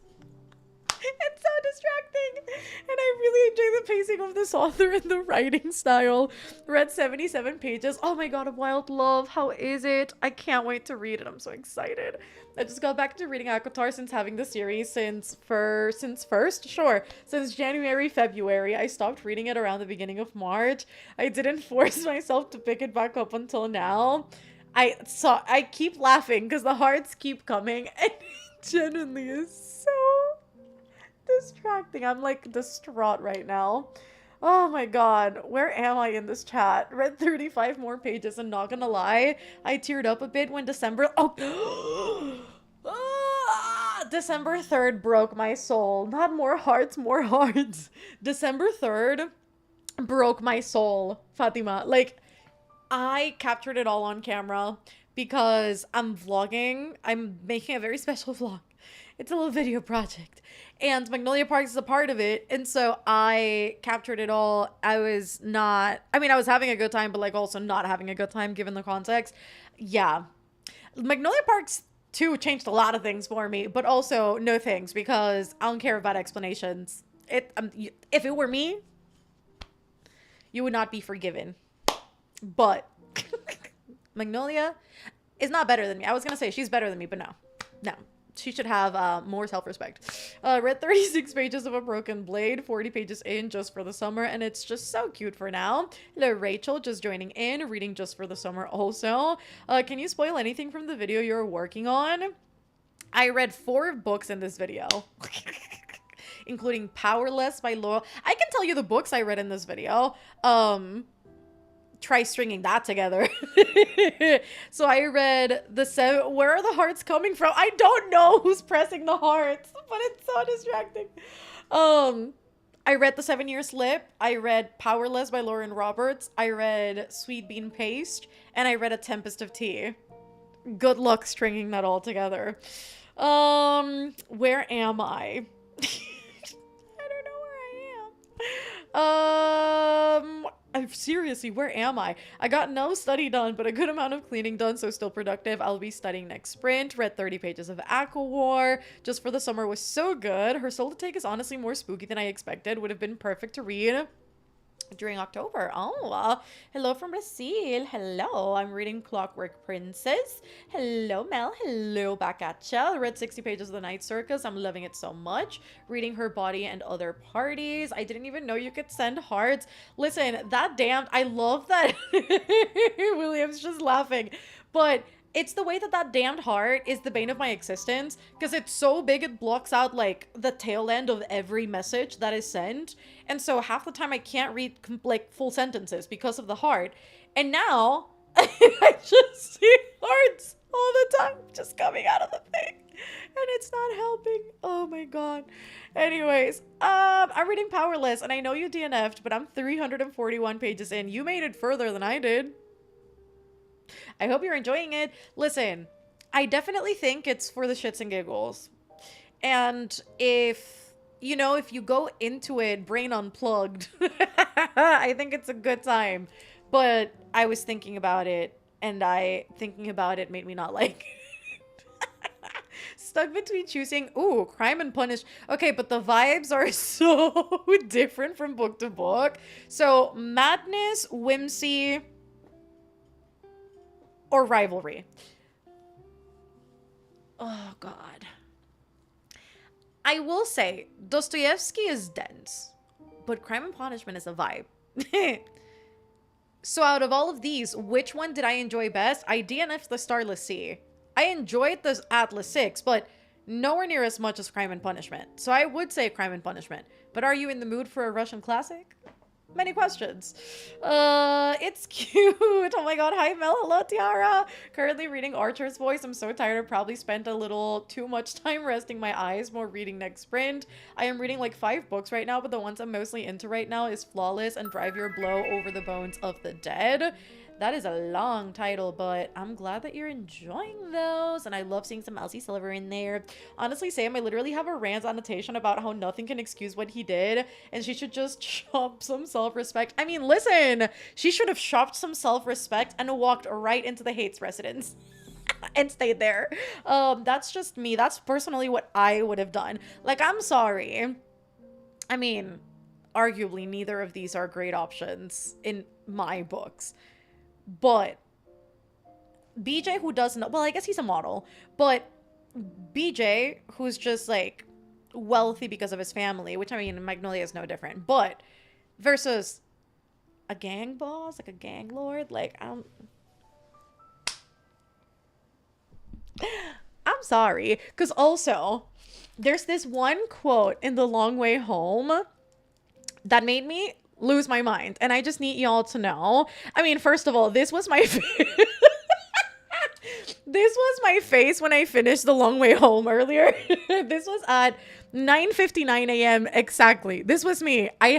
It's so distracting. And I really enjoy the pacing of this author and the writing style. Read 77 pages. Oh my god, of Wild Love. How is it? I can't wait to read it. I'm so excited. I just got back to reading ACOTAR since having the series since January, February. I stopped reading it around the beginning of March. I didn't force myself to pick it back up until now. I keep laughing because the hearts keep coming and it genuinely is so distracting. I'm like distraught right now. Oh my god, where am I in this chat? Read 35 more pages and not gonna lie, I teared up a bit when December 3rd broke my soul. Not more hearts, more hearts. December 3rd broke my soul, Fatima. Like, I captured it all on camera because I'm vlogging. I'm making a very special vlog. It's a little video project. And Magnolia Parks is a part of it. And so I captured it all. I was having a good time, but like also not having a good time given the context. Yeah. Magnolia Parks 2 changed a lot of things for me, but also no thanks because I don't care about explanations. If it were me, you would not be forgiven. But Magnolia is not better than me. I was going to say she's better than me, but no. She should have more self-respect. Read 36 pages of A Broken Blade, 40 pages in just for the summer, and it's just so cute for now. Hello, Rachel, just joining in, reading just for the summer also. Can you spoil anything from the video you're working on? I read 4 books in this video. Including Powerless by Laura. I can tell you the books I read in this video. Try stringing that together. So I read where are the hearts coming from? I don't know who's pressing the hearts, but it's so distracting. I read The 7-Year Slip. I read Powerless by Lauren Roberts. I read Sweet Bean Paste, and I read A Tempest of Tea. Good luck stringing that all together. Where am I? I don't know where I am. Seriously, where am I? I got no study done, but a good amount of cleaning done, so still productive. I'll be studying next sprint. Read 30 pages of Aqua War. Just for the Summer was so good. Her Soul to Take is honestly more spooky than I expected. Would have been perfect to read during October. Hello from Brazil. Hello, I'm reading Clockwork Princess. Hello, Mel. Hello, back at ya. Read 60 pages of The Night Circus. I'm loving it so much. Reading Her Body and Other Parties. I didn't even know you could send hearts. Listen, that damned, I love that. William's just laughing, but it's the way that damned heart is the bane of my existence because it's so big it blocks out like the tail end of every message that is sent. And so half the time I can't read like full sentences because of the heart. And now I just see hearts all the time just coming out of the thing. And it's not helping. Oh my god. Anyways, I'm reading Powerless and I know you DNF'd, but I'm 341 pages in. You made it further than I did. I hope you're enjoying it. Listen, I definitely think it's for the shits and giggles. And if you go into it brain unplugged, I think it's a good time. But I was thinking about it, and thinking about it made me not like it. Stuck between choosing, Crime and Punish. Okay, but the vibes are so different from book to book. So, madness, whimsy, or rivalry. Oh, God. I will say, Dostoevsky is dense, but Crime and Punishment is a vibe. So out of all of these, which one did I enjoy best? I DNF'd The Starless Sea. I enjoyed the Atlas 6, but nowhere near as much as Crime and Punishment. So I would say Crime and Punishment. But are you in the mood for a Russian classic? many questions. It's cute. Oh my god. Hi, Mel. Hello, Tiara. Currently reading Archer's Voice. I'm so tired. I probably spent a little too much time resting my eyes. More reading next sprint. I am reading like 5 books right now, but the ones I'm mostly into right now is Flawless and Drive Your Blow Over the Bones of the Dead. That is a long title, but I'm glad that you're enjoying those. And I love seeing some Elsie Silver in there. Honestly, Sam, I literally have a rant annotation about how nothing can excuse what he did. And she should just shop some self-respect. I mean, listen, she should have shopped some self-respect and walked right into the Hates residence. And stayed there. That's just me. That's personally what I would have done. Like, I'm sorry. I mean, arguably, neither of these are great options in my books. But BJ, who doesn't, well, I guess he's a model, but BJ, who's just like wealthy because of his family, which I mean, Magnolia is no different, but versus a gang boss, like a gang lord, like I'm sorry. Because also, there's this one quote in The Long Way Home that made me lose my mind, and I just need y'all to know. I mean, first of all, this was my this was my face when I finished The Long Way Home earlier. This was at 9:59 a.m. exactly. This was me. I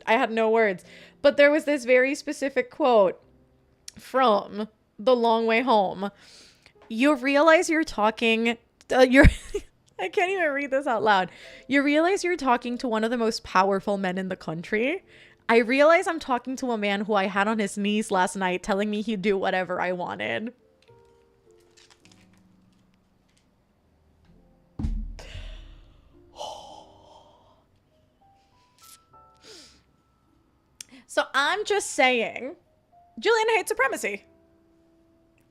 had no words, but there was this very specific quote from The Long Way Home. You realize you're talking I can't even read this out loud. You realize you're talking to one of the most powerful men in the country. I realize I'm talking to a man who I had on his knees last night telling me he'd do whatever I wanted. So I'm just saying, Julian hates supremacy.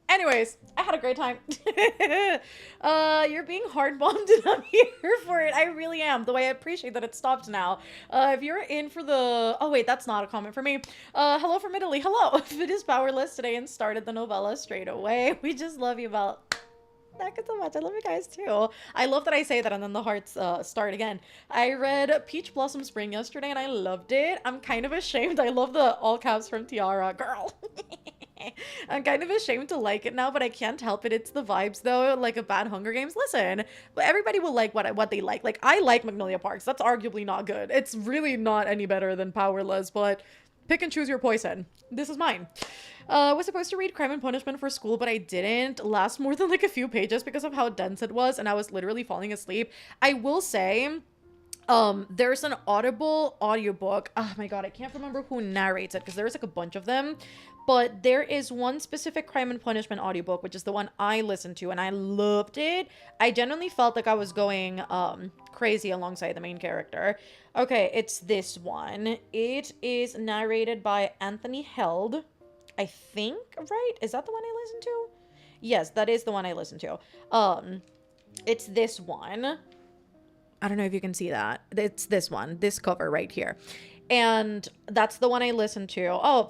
Anyways, I had a great time. You're being hard bombed and I'm here for it. I really am. Though I appreciate that it stopped now. If you're in for the... Oh, wait, that's not a comment for me. Hello from Italy. Hello. It is powerless today and started the novella straight away. We just love you, Belle. Thank you so much. I love you guys too. I love that I say that and then the hearts start again. I read Peach Blossom Spring yesterday and I loved it. I'm kind of ashamed. I love the all caps from Tiara. Girl. I'm kind of ashamed to like it now, but I can't help it. It's the vibes though, like a bad Hunger Games. Listen, but everybody will like what they like. Like, I like Magnolia Parks. That's arguably not good. It's really not any better than Powerless, but pick and choose your poison. This is mine. I was supposed to read Crime and Punishment for school, but I didn't last more than like a few pages because of how dense it was, and I was literally falling asleep. I will say, there's an Audible audiobook. Oh my god, I can't remember who narrates it because there's like a bunch of them. But there is one specific Crime and Punishment audiobook, which is the one I listened to, and I loved it. I genuinely felt like I was going crazy alongside the main character. Okay, it's this one. It is narrated by Anthony Held, I think, right? Is that the one I listened to? Yes, that is the one I listened to. It's this one. I don't know if you can see that. It's this one, this cover right here. And that's the one I listened to. Oh,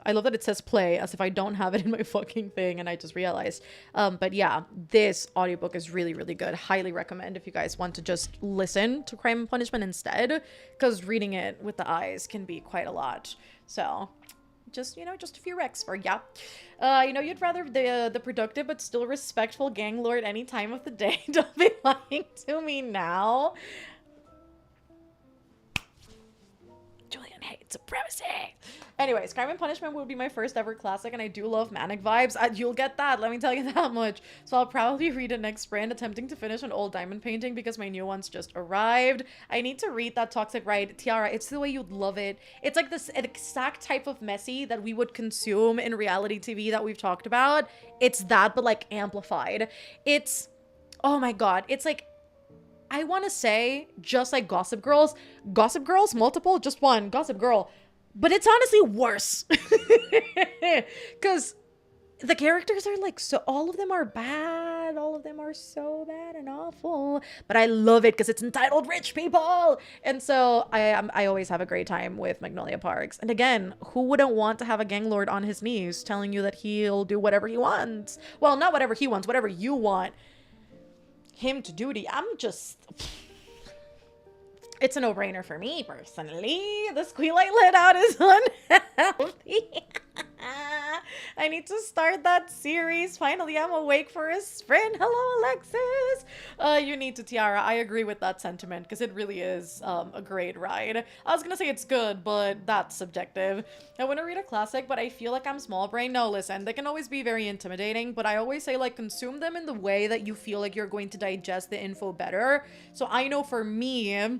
I love that it says play as if I don't have it in my fucking thing and I just realized. But yeah, this audiobook is really, really good. Highly recommend if you guys want to just listen to Crime and Punishment instead, because reading it with the eyes can be quite a lot. So just, you know, just a few recs for ya. You know, you'd rather the productive but still respectful gang lord any time of the day. Don't be lying to me now. Julian hates supremacy. Anyways, Crime and Punishment would be my first ever classic, and I do love manic vibes. You'll get that, let me tell you that much. So I'll probably read it next sprint, attempting to finish an old diamond painting because my new one's just arrived. I need to read that Toxic Ride. Tiara, it's the way you'd love it. It's like this exact type of messy that we would consume in reality TV that we've talked about. It's that, but like amplified. It's, oh my god, it's like, I want to say just like Gossip Girls. Gossip Girls, multiple, just one, Gossip Girl. But it's honestly worse. Because the characters are like, so all of them are bad. All of them are so bad and awful. But I love it because it's entitled Rich People. And so I always have a great time with Magnolia Parks. And again, who wouldn't want to have a gang lord on his knees telling you that he'll do whatever he wants? Well, not whatever he wants, whatever you want him to do to you. It's a no-brainer for me personally. The squeal I let out is unhealthy. I need to start that series. Finally, I'm awake for a sprint. Hello, Alexis. You need to, Tiara. I agree with that sentiment because it really is a great ride. I was gonna say it's good, but that's subjective. I want to read a classic, but I feel like I'm small brain. No, listen, they can always be very intimidating, but I always say like consume them in the way that you feel like you're going to digest the info better. So I know for me,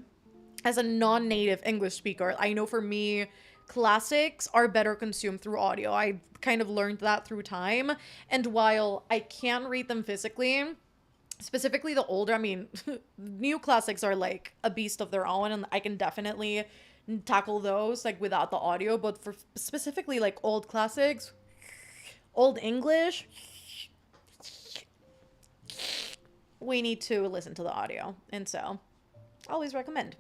as a non-native English speaker, I know for me, classics are better consumed through audio. I kind of learned that through time. And while I can read them physically, specifically the older, I mean, new classics are like a beast of their own, and I can definitely tackle those like without the audio. But for specifically like old classics, old English, we need to listen to the audio. And so always recommend.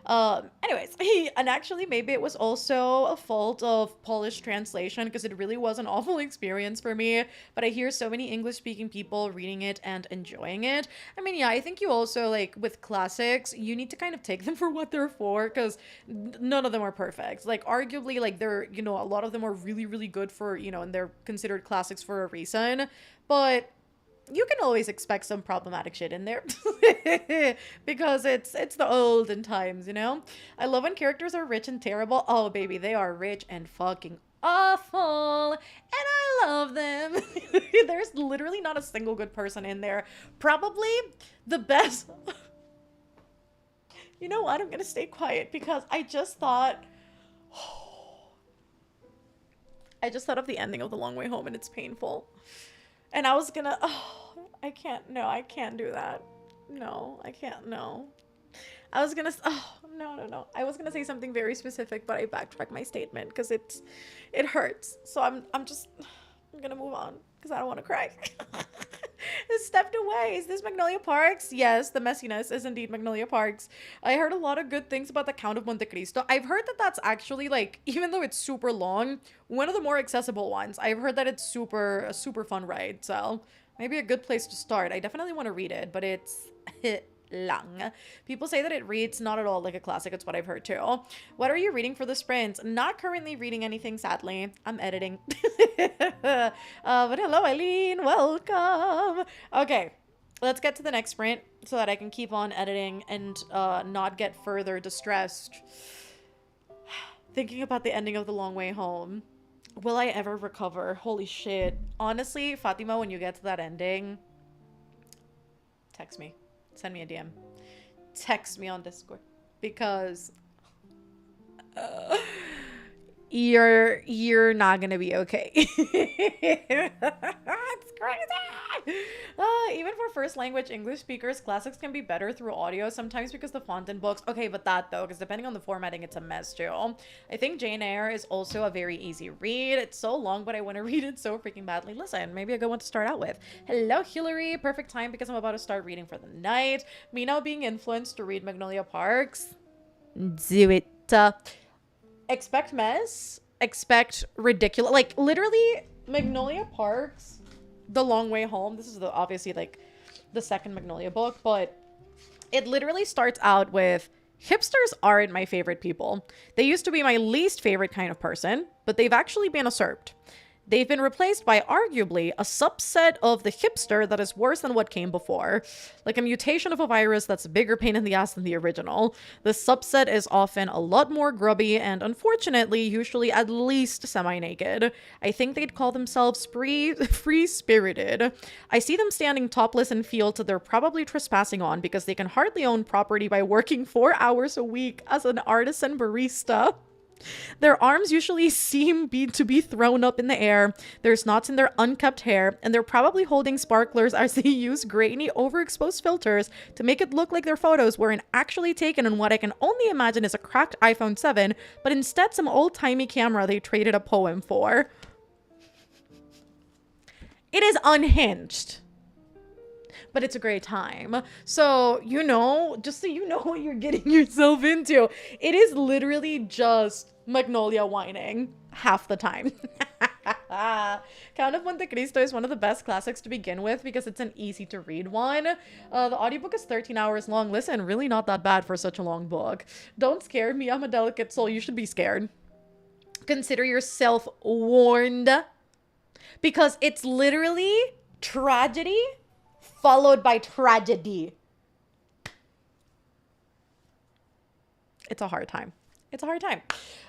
Anyways, and actually maybe it was also a fault of Polish translation because it really was an awful experience for me, but I hear so many English speaking people reading it and enjoying it. I mean, yeah, I think you also like with classics, you need to kind of take them for what they're for because none of them are perfect. Like arguably like they're, you know, a lot of them are really, really good for, you know, and they're considered classics for a reason, but you can always expect some problematic shit in there because it's the olden times, you know? I love when characters are rich and terrible. Oh, baby, they are rich and fucking awful. And I love them. There's literally not a single good person in there. Probably the best. You know what? I'm going to stay quiet because I just thought of the ending of The Long Way Home and it's painful. And I was gonna, I can't do that. No, I can't, no. I was gonna, no. I was gonna say something very specific, but I backtracked my statement because it hurts. So I'm gonna move on because I don't want to cry. It stepped away. Is this Magnolia Parks? Yes, the messiness is indeed Magnolia Parks. I heard a lot of good things about the Count of Monte Cristo. I've heard that that's actually like, even though it's super long, one of the more accessible ones. I've heard that it's a super fun ride. So maybe a good place to start. I definitely want to read it, but it's long. People say that it reads not at all like a classic. It's what I've heard too. What are you reading for the sprint? Not currently reading anything, sadly. I'm editing. But hello, Eileen. Welcome. Okay, let's get to the next sprint so that I can keep on editing and not get further distressed. Thinking about the ending of The Long Way Home. Will I ever recover? Holy shit. Honestly, Fatima, when you get to that ending, text me. Send me a DM. Text me on Discord because you're not gonna be okay. It's crazy. Even for first language English speakers, classics can be better through audio sometimes because the font in books. Okay, but that though, because depending on the formatting, it's a mess too. I think Jane Eyre is also a very easy read. It's so long, but I want to read it so freaking badly. Listen, maybe a good one to start out with. Hello, Hillary. Perfect time because I'm about to start reading for the night. Me now being influenced to read Magnolia Parks. Do it. Expect mess. Expect ridiculous. Like literally, Magnolia Parks. The Long Way Home. This is obviously like the second Magnolia book, but it literally starts out with hipsters aren't my favorite people. They used to be my least favorite kind of person, but they've actually been usurped. They've been replaced by arguably a subset of the hipster that is worse than what came before. Like a mutation of a virus that's a bigger pain in the ass than the original. This subset is often a lot more grubby and unfortunately usually at least semi-naked. I think they'd call themselves free-spirited. I see them standing topless in fields that they're probably trespassing on because they can hardly own property by working 4 hours a week as an artisan barista. Their arms usually seem to be thrown up in the air, there's knots in their unkept hair, and they're probably holding sparklers as they use grainy, overexposed filters to make it look like their photos weren't actually taken on what I can only imagine is a cracked iPhone 7, but instead some old-timey camera they traded a poem for. It is unhinged. But it's a great time. So, you know, just so you know what you're getting yourself into, it is literally just Magnolia whining half the time. Count of Monte Cristo is one of the best classics to begin with because it's an easy to read one. The audiobook is 13 hours long. Listen, really not that bad for such a long book. Don't scare me. I'm a delicate soul. You should be scared. Consider yourself warned because it's literally tragedy followed by tragedy. It's a hard time. It's a hard time.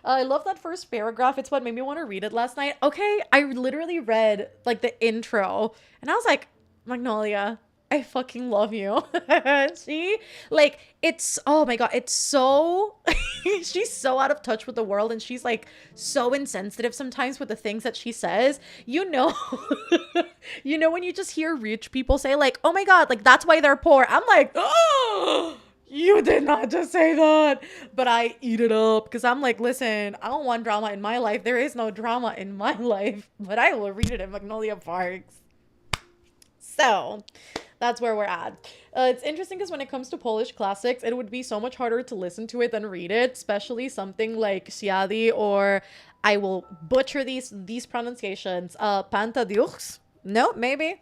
I love that first paragraph. It's what made me want to read it last night. Okay, I literally read like the intro and I was like, Magnolia, I fucking love you. See? Like, it's, oh my God, it's so, she's so out of touch with the world and she's like so insensitive sometimes with the things that she says. You know, you know, when you just hear rich people say like, oh my God, like that's why they're poor. I'm like, oh, you did not just say that. But I eat it up because I'm like, listen, I don't want drama in my life. There is no drama in my life, but I will read it in Magnolia Parks. So that's where we're at. It's interesting because when it comes to Polish classics, it would be so much harder to listen to it than read it, especially something like Siadi or I will butcher these pronunciations. Pantadiuchs? No, maybe.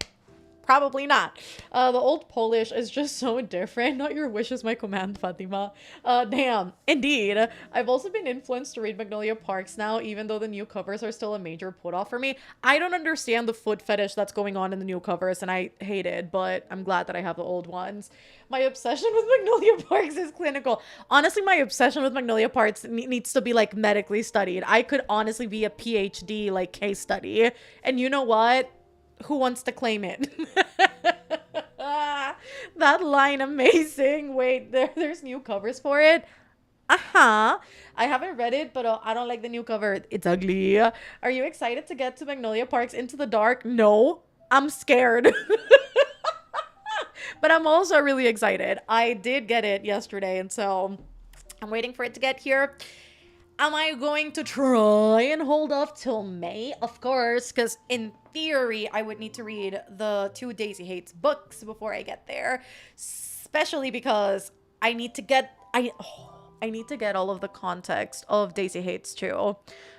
Probably not. The old Polish is just so different. Not your wish is my command, Fatima. Damn. Indeed. I've also been influenced to read Magnolia Parks now, even though the new covers are still a major put-off for me. I don't understand the foot fetish that's going on in the new covers, and I hate it, but I'm glad that I have the old ones. My obsession with Magnolia Parks is clinical. Honestly, my obsession with Magnolia Parks needs to be, like, medically studied. I could honestly be a PhD, like, case study. And you know what? Who wants to claim it? That line, amazing. Wait, there's new covers for it. I haven't read it, but I don't like the new cover. It's ugly. Are you excited to get to Magnolia Parks Into the Dark? No, I'm scared. But I'm also really excited. I did get it yesterday, and so I'm waiting for it to get here. Am I going to try and hold off till May? Of course, because in theory, I would need to read the 2 Daisy Hates books before I get there. Especially because I need to get all of the context of Daisy Hates too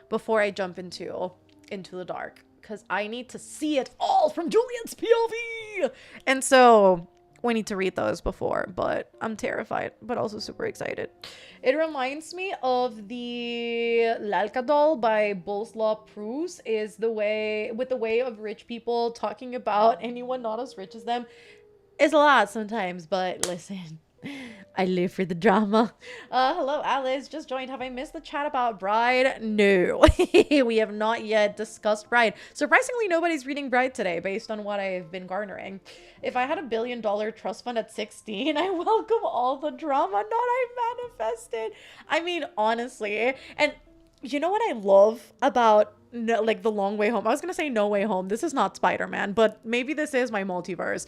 before I jump into the Dark. Because I need to see it all from Julian's POV. And so we need to read those before, but I'm terrified, but also super excited. It reminds me of the Lalka doll by Boleslaw Prus is the way of rich people talking about anyone not as rich as them is a lot sometimes, but listen, I live for the drama. Hello, Alice. Just joined. Have I missed the chat about Bride? No. We have not yet discussed Bride. Surprisingly, nobody's reading Bride today based on what I've been garnering. If I had $1 billion trust fund at 16, I welcome all the drama. Not I manifested. I mean, honestly. And you know what I love about like The Long Way Home? I was going to say No Way Home. This is not Spider-Man, but maybe this is my multiverse.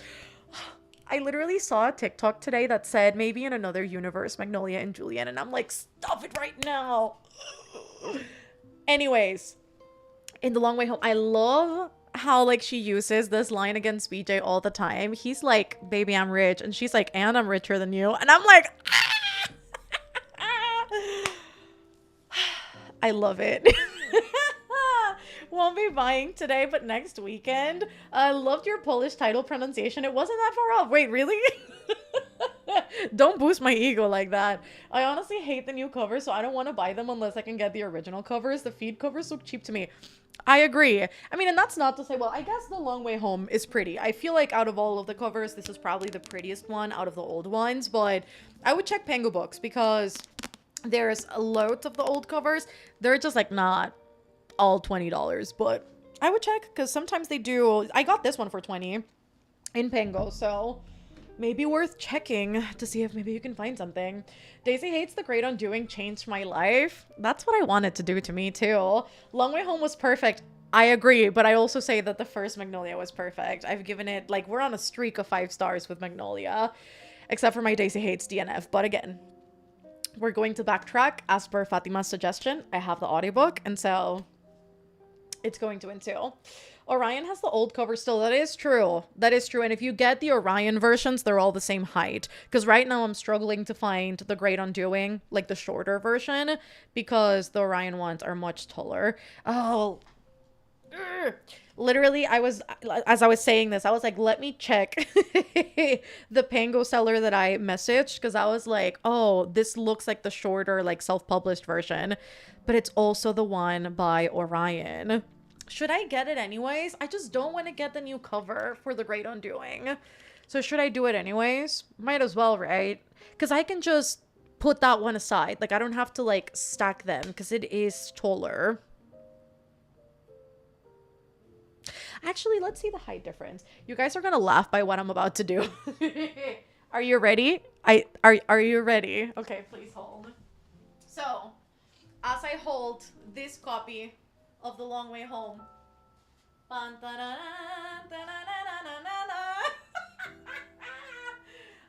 I literally saw a TikTok today that said maybe in another universe, Magnolia and Julian, and I'm like, stop it right now. Anyways, in The Long Way Home, I love how like she uses this line against BJ all the time. He's like, baby, I'm rich. And she's like, and I'm richer than you. And I'm like, I love it. Won't be buying today, but next weekend. I loved your Polish title pronunciation. It wasn't that far off. Wait, really? Don't boost my ego like that. I honestly hate the new covers, so I don't want to buy them unless I can get the original covers. The feed covers look cheap to me. I agree. I mean, and that's not to say, well, I guess The Long Way Home is pretty. I feel like out of all of the covers, this is probably the prettiest one out of the old ones, but I would check Pango Books because there's loads of the old covers. They're just like not all $20, but I would check because sometimes they do. I got this one for 20 in Pango, so maybe worth checking to see if maybe you can find something. Daisy Hates the Great Undoing changed my life. That's what I wanted to do to me too. Long Way Home was perfect. I agree, but I also say that the first Magnolia was perfect. I've given it, like, we're on a streak of 5 stars with Magnolia, except for my Daisy Hates DNF. But again, we're going to backtrack as per Fatima's suggestion. I have the audiobook, and so it's going to entail. Orion has the old cover still. That is true. That is true. And if you get the Orion versions, they're all the same height. Because right now I'm struggling to find the Great Undoing, like the shorter version, because the Orion ones are much taller. Oh, Literally, as I was saying this, I was like, let me check the Pango seller that I messaged, because I was like, oh, this looks like the shorter, like self-published version, but it's also the one by Orion. Should I get it anyways? I just don't want to get the new cover for The Great Undoing. So should I do it anyways? Might as well, right? Because I can just put that one aside. Like, I don't have to like stack them because it is taller. Actually, let's see the height difference. You guys are gonna laugh by what I'm about to do. Are you ready? Are you ready? Okay, please hold. So, as I hold this copy of The Long Way Home,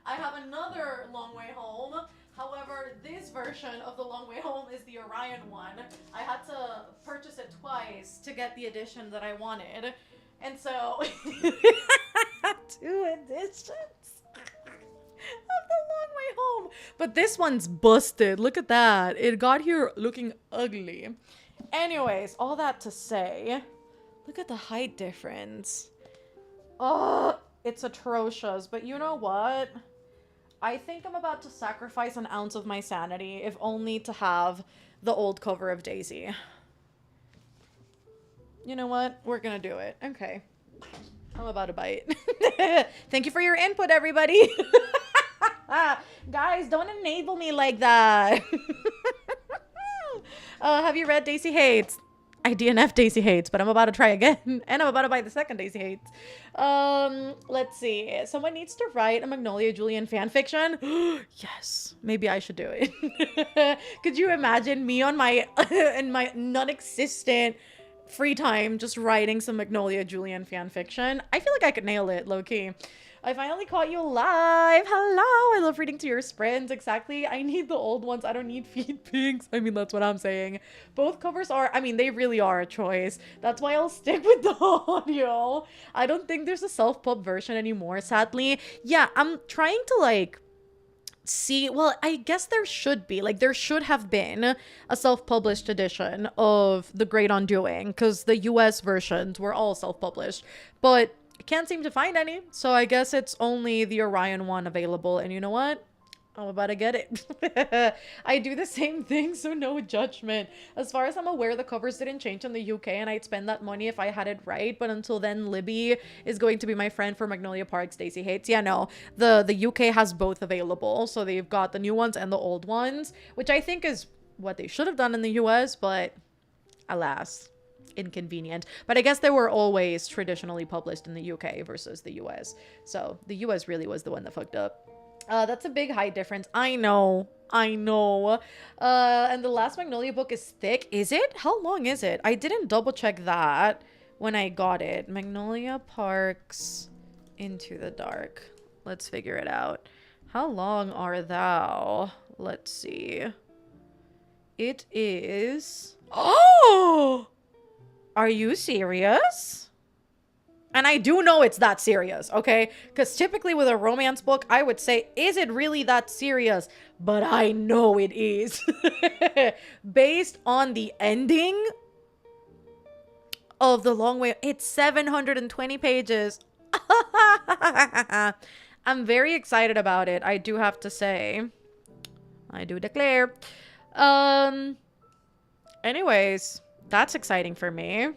I have another Long Way Home. However, this version of The Long Way Home is the Orion one. I had to purchase it twice to get the edition that I wanted. And so, 2 editions of The Long Way Home. But this one's busted. Look at that. It got here looking ugly. Anyways, all that to say, look at the height difference. Oh, it's atrocious. But you know what? I think I'm about to sacrifice an ounce of my sanity, if only to have the old cover of Daisy. You know what? We're gonna do it. Okay. I'm about to bite. Thank you for your input, everybody. Guys, don't enable me like that. Have you read Daisy Hates? I DNF Daisy Hates, but I'm about to try again. And I'm about to buy the second Daisy Hates. Let's see. Someone needs to write a Magnolia Julian fan fiction. Yes, maybe I should do it. Could you imagine me on my in my non-existent free time just writing some Magnolia Julian fan fiction? I feel like I could nail it, low-key. I finally caught you live. Hello. I love reading to your friends. Exactly. I need the old ones. I don't need feed pigs. I mean, that's what I'm saying. Both covers are, I mean, they really are a choice. That's why I'll stick with the audio. I don't think there's a self-pub version anymore, sadly. Yeah, I'm trying to like see, well, I guess there should be, like, there should have been a self-published edition of The Great Undoing, because the US versions were all self-published, but I can't seem to find any, so I guess it's only the Orion one available. And you know what? I'm about to get it. I do the same thing, so no judgment. As far as I'm aware, the covers didn't change in the UK, and I'd spend that money if I had it right. But until then, Libby is going to be my friend for Magnolia Park's Daisy Hates. Yeah, no, the UK has both available, so they've got the new ones and the old ones, which I think is what they should have done in the US, but alas, inconvenient. But I guess they were always traditionally published in the UK versus the US, so the US really was the one that fucked up. That's a big height difference. I know. And the last Magnolia book is thick. Is it? How long is it? I didn't double check that when I got it. Magnolia Parks Into the Dark. Let's figure it out. How long are thou? Let's see. It is... Oh! Are you serious? And I do know it's that serious, okay? Because typically with a romance book, I would say, is it really that serious? But I know it is. Based on the ending of The Long Way, it's 720 pages. I'm very excited about it, I do have to say. I do declare. Anyways, that's exciting for me.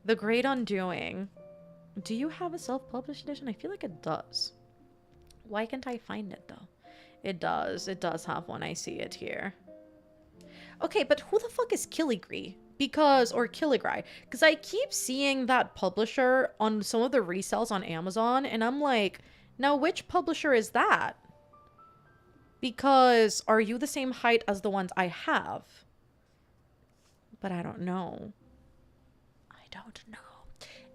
The Great Undoing. Do you have a self-published edition? I feel like it does. Why can't I find it though? It does. It does have one. I see it here. Okay, but who the fuck is Killigry? Because, or Killigry. Because I keep seeing that publisher on some of the resells on Amazon, and I'm like, now which publisher is that? Because are you the same height as the ones I have? But I don't know. I don't know.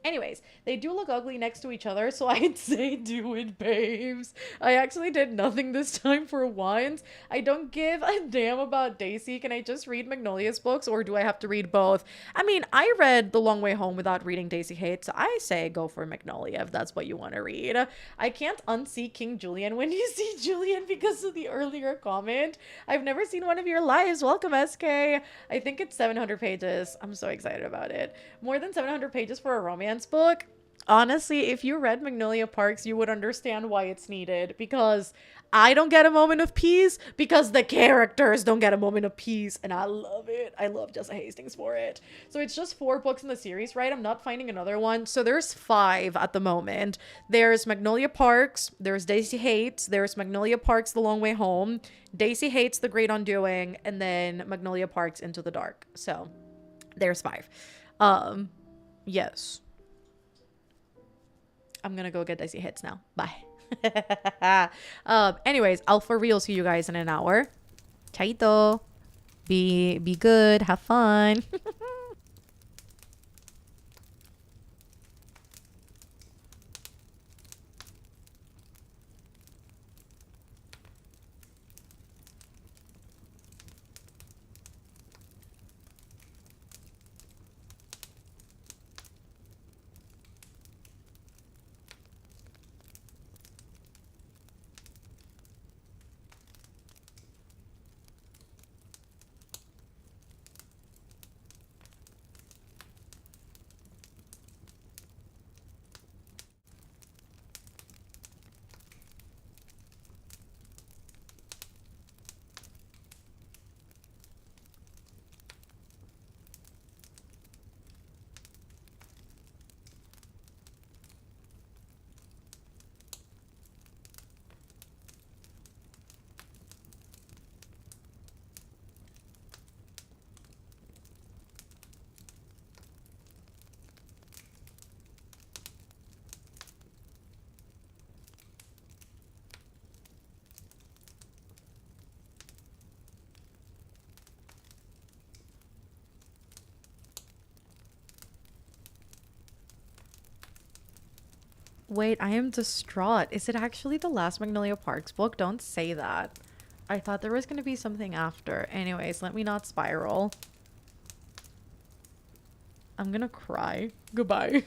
Anyways, they do look ugly next to each other, so I'd say do it, babes. I actually did nothing this time for once. I don't give a damn about Daisy. Can I just read Magnolia's books, or do I have to read both? I mean, I read The Long Way Home without reading Daisy Hates, so I say go for Magnolia if that's what you want to read. I can't unsee King Julian when you see Julian because of the earlier comment. I've never seen one of your lives. Welcome, SK. I think it's 700 pages. I'm so excited about it. More than 700 pages for a romance book. Honestly, if you read Magnolia Parks, you would understand why it's needed, because I don't get a moment of peace because the characters don't get a moment of peace, and I love it. I love Jessa Hastings for it. So it's just 4 books in the series, right? I'm not finding another one. So there's 5 at the moment. There's Magnolia Parks, there's Daisy Hates, there's Magnolia Parks The Long Way Home, Daisy Hates The Great Undoing, and then Magnolia Parks Into the Dark. So there's 5. Yes. I'm gonna go get Daisy Hits now. Bye. Anyways, I'll for real see you guys in an hour. Chaito. Be good. Have fun. Wait, I am distraught. Is it actually the last Magnolia Parks book? Don't say that. I thought there was going to be something after. Anyways, let me not spiral. I'm gonna cry. Goodbye.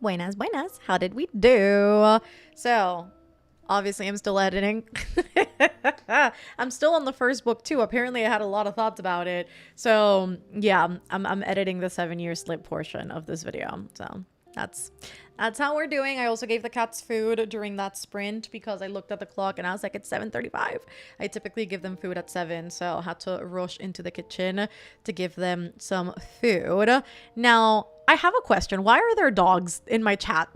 Buenas, buenas. How did we do? So, obviously, I'm still editing. I'm still on the first book too. Apparently, I had a lot of thoughts about it. So, yeah, I'm editing the 7-year slip portion of this video. So, that's how we're doing. I also gave the cats food during that sprint because I looked at the clock and I was like, it's 7:35. I typically give them food at 7, so I had to rush into the kitchen to give them some food. Now, I have a question. Why are there dogs in my chat?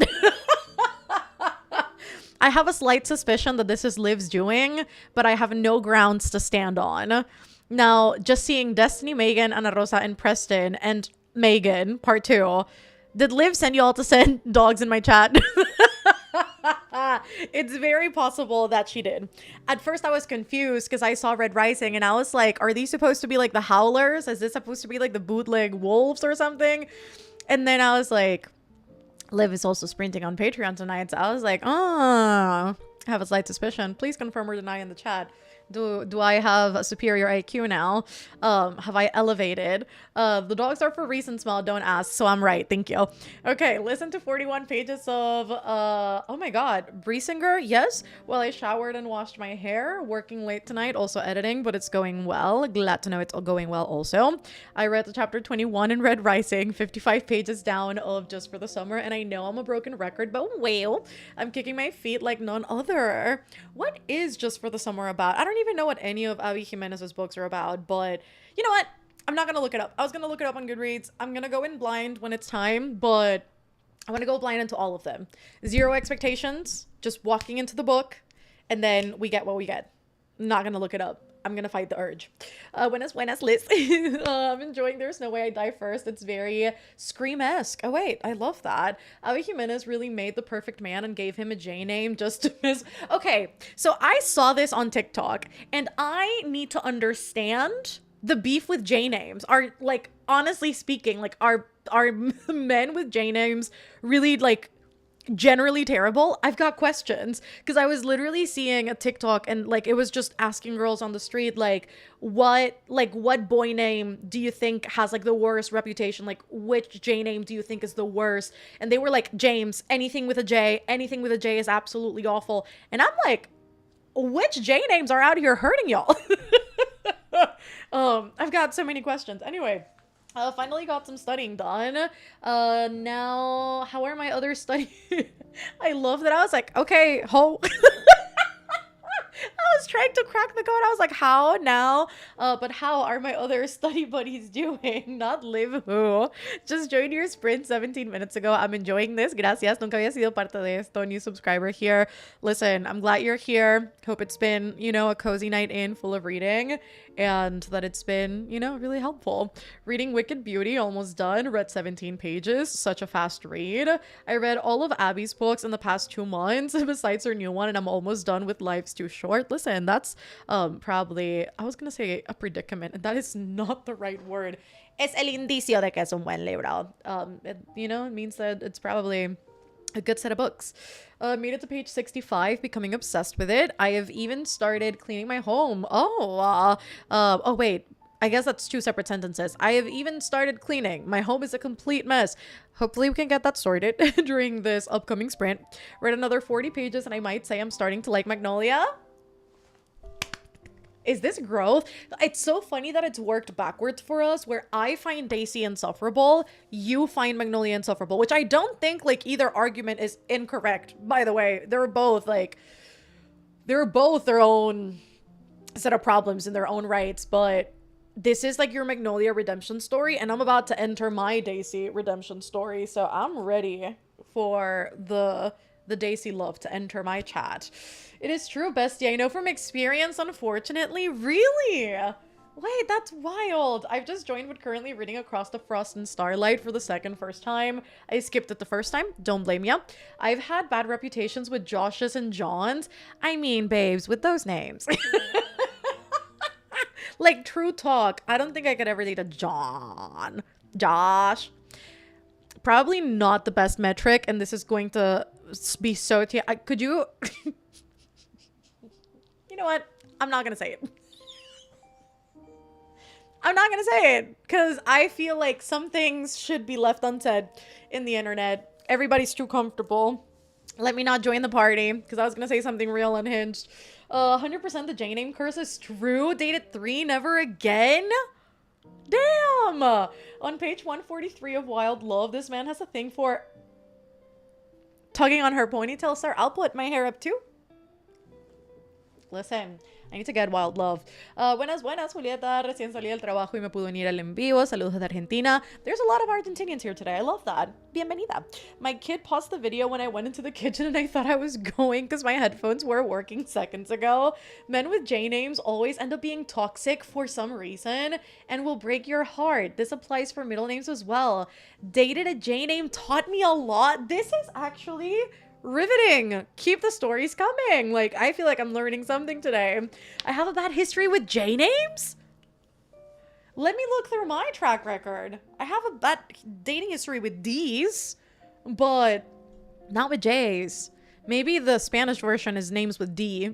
I have a slight suspicion that this is Liv's doing, but I have no grounds to stand on. Now, just seeing Destiny, Megan, Ana Rosa, and Preston, and Megan, part 2. Did Liv send you all to send dogs in my chat? It's very possible that she did. At first I was confused because I saw Red Rising and I was like, are these supposed to be like the howlers? Is this supposed to be like the bootleg wolves or something? And then I was like, Liv is also sprinting on Patreon tonight. So I was like, oh, I have a slight suspicion. Please confirm or deny in the chat. Do I have a superior IQ now? Have I elevated? The dogs are for reasons small, don't ask. So I'm right. Thank you. Okay, listen to 41 pages of, oh my God, Briesinger. Yes. Well, I showered and washed my hair, working late tonight, also editing, but it's going well. Glad to know it's going well also. I read the chapter 21 in Red Rising, 55 pages down of Just for the Summer. And I know I'm a broken record, but well, I'm kicking my feet like none other. What is Just for the Summer about? I don't even know what any of Abby Jimenez's books are about, but you know what? I'm not gonna look it up. I was gonna look it up on Goodreads. I'm gonna go in blind when it's time, but I want to go blind into all of them. Zero expectations, just walking into the book, and then we get what we get. I'm not gonna look it up. I'm gonna fight the urge. Buenas, Liz. I'm enjoying There's No Way I Die First. It's very Scream-esque. Oh, wait, I love that. Avi Jimenez really made the perfect man and gave him a J name just to miss. Okay, so I saw this on TikTok, and I need to understand the beef with J names. Are, like, honestly speaking, like, are men with J names really, like, generally terrible? I've got questions because I was literally seeing a TikTok and like it was just asking girls on the street like what boy name do you think has like the worst reputation, like which J name do you think is the worst? And they were like, James, anything with a J is absolutely awful. And I'm like, which J names are out here hurting y'all? I've got so many questions. Anyway, finally got some studying done. Now, how are my other study? I love that I was like, okay, ho. I was trying to crack the code. I was like, how now? But how are my other study buddies doing? Not Liv who. Just joined your sprint 17 minutes ago. I'm enjoying this. Gracias. Nunca había sido parte de esto. New subscriber here. Listen, I'm glad you're here. Hope it's been, you know, a cozy night in full of reading and that it's been, you know, really helpful. Reading Wicked Beauty, almost done. Read 17 pages. Such a fast read. I read all of Abby's books in the past 2 months besides her new one, and I'm almost done with Life's Too Short. Listen, that's probably, I was gonna say a predicament, and that is not the right word. Es el indicio de que es un buen libro. You know, it means that it's probably a good set of books. Made it to page 65, becoming obsessed with it. I have even started cleaning my home. Oh wait, I guess that's 2 separate sentences. I have even started cleaning. My home is a complete mess. Hopefully we can get that sorted during this upcoming sprint. Read another 40 pages and I might say I'm starting to like Magnolia. Is this growth? It's so funny that it's worked backwards for us, where I find Daisy insufferable, you find Magnolia insufferable, which I don't think like either argument is incorrect. By the way, they're both their own set of problems in their own rights, but this is like your Magnolia redemption story, and I'm about to enter my Daisy redemption story, so I'm ready for the Daisy love to enter my chat. It is true, bestie. I know from experience, unfortunately. Really? Wait, that's wild. I've just joined with currently reading Across the Frost and Starlight for the first time. I skipped it the first time. Don't blame ya. I've had bad reputations with Joshes and Johns. I mean, babes, with those names. Like, true talk. I don't think I could ever date a John. Josh. Probably not the best metric, and this is going to be so... could you... You know what? I'm not gonna say it. I'm not gonna say it because I feel like some things should be left unsaid in the internet. Everybody's too comfortable. Let me not join the party because I was going to say something real unhinged. 100% the J name curse is true. Dated 3, never again. Damn. On page 143 of Wild Love, this man has a thing for tugging on her ponytail. Sir, I'll put my hair up too. Listen, I need to get Wild Love. Buenas, Julieta. Recién salí del trabajo y me pude unir al en vivo. Saludos de Argentina. There's a lot of Argentinians here today. I love that. Bienvenida. My kid paused the video when I went into the kitchen and I thought I was going because my headphones were working seconds ago. Men with J names always end up being toxic for some reason and will break your heart. This applies for middle names as well. Dated a J name taught me a lot. This is actually riveting. Keep the stories coming. Like, I feel like I'm learning something today. I have a bad history with J names? Let me look through my track record. I have a bad dating history with D's, but not with J's. Maybe the Spanish version is names with D.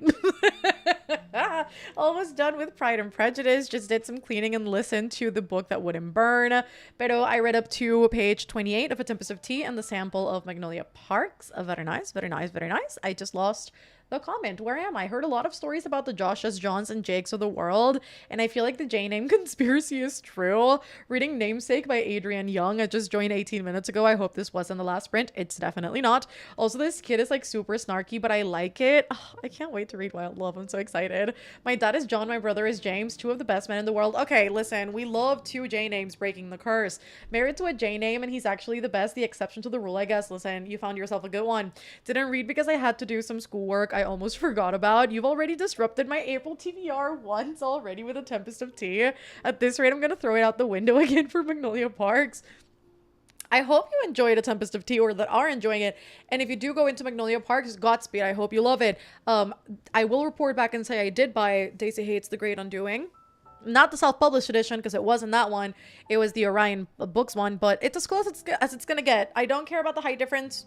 Almost done with Pride and Prejudice. Just did some cleaning and listened to the book that wouldn't burn. Pero I read up to page 28 of A Tempest of Tea and the sample of Magnolia Parks. Very nice, very nice, very nice. I just lost the comment. Where am I? Heard a lot of stories about the Joshes, Johns, and Jakes of the world, and I feel like the J name conspiracy is true. Reading Namesake by Adrienne Young. I just joined 18 minutes ago. I hope this wasn't the last print. It's definitely not. Also, this kid is like super snarky, but I like it. Oh, I can't wait to read Wild Love. I'm so excited. My dad is John. My brother is James. 2 of the best men in the world. Okay, listen. We love 2 J names breaking the curse. Married to a J name, and he's actually the best. The exception to the rule, I guess. Listen, you found yourself a good one. Didn't read because I had to do some schoolwork I almost forgot about. You've already disrupted my April TBR once already with A Tempest of Tea. At this rate, I'm going to throw it out the window again for Magnolia Parks. I hope you enjoyed A Tempest of Tea or that are enjoying it. And if you do go into Magnolia Parks, Godspeed. I hope you love it. I will report back and say I did buy Daisy Hates the Great Undoing. Not the self-published edition because it wasn't that one. It was the Orion Books one, but it's as close as it's going to get. I don't care about the height difference.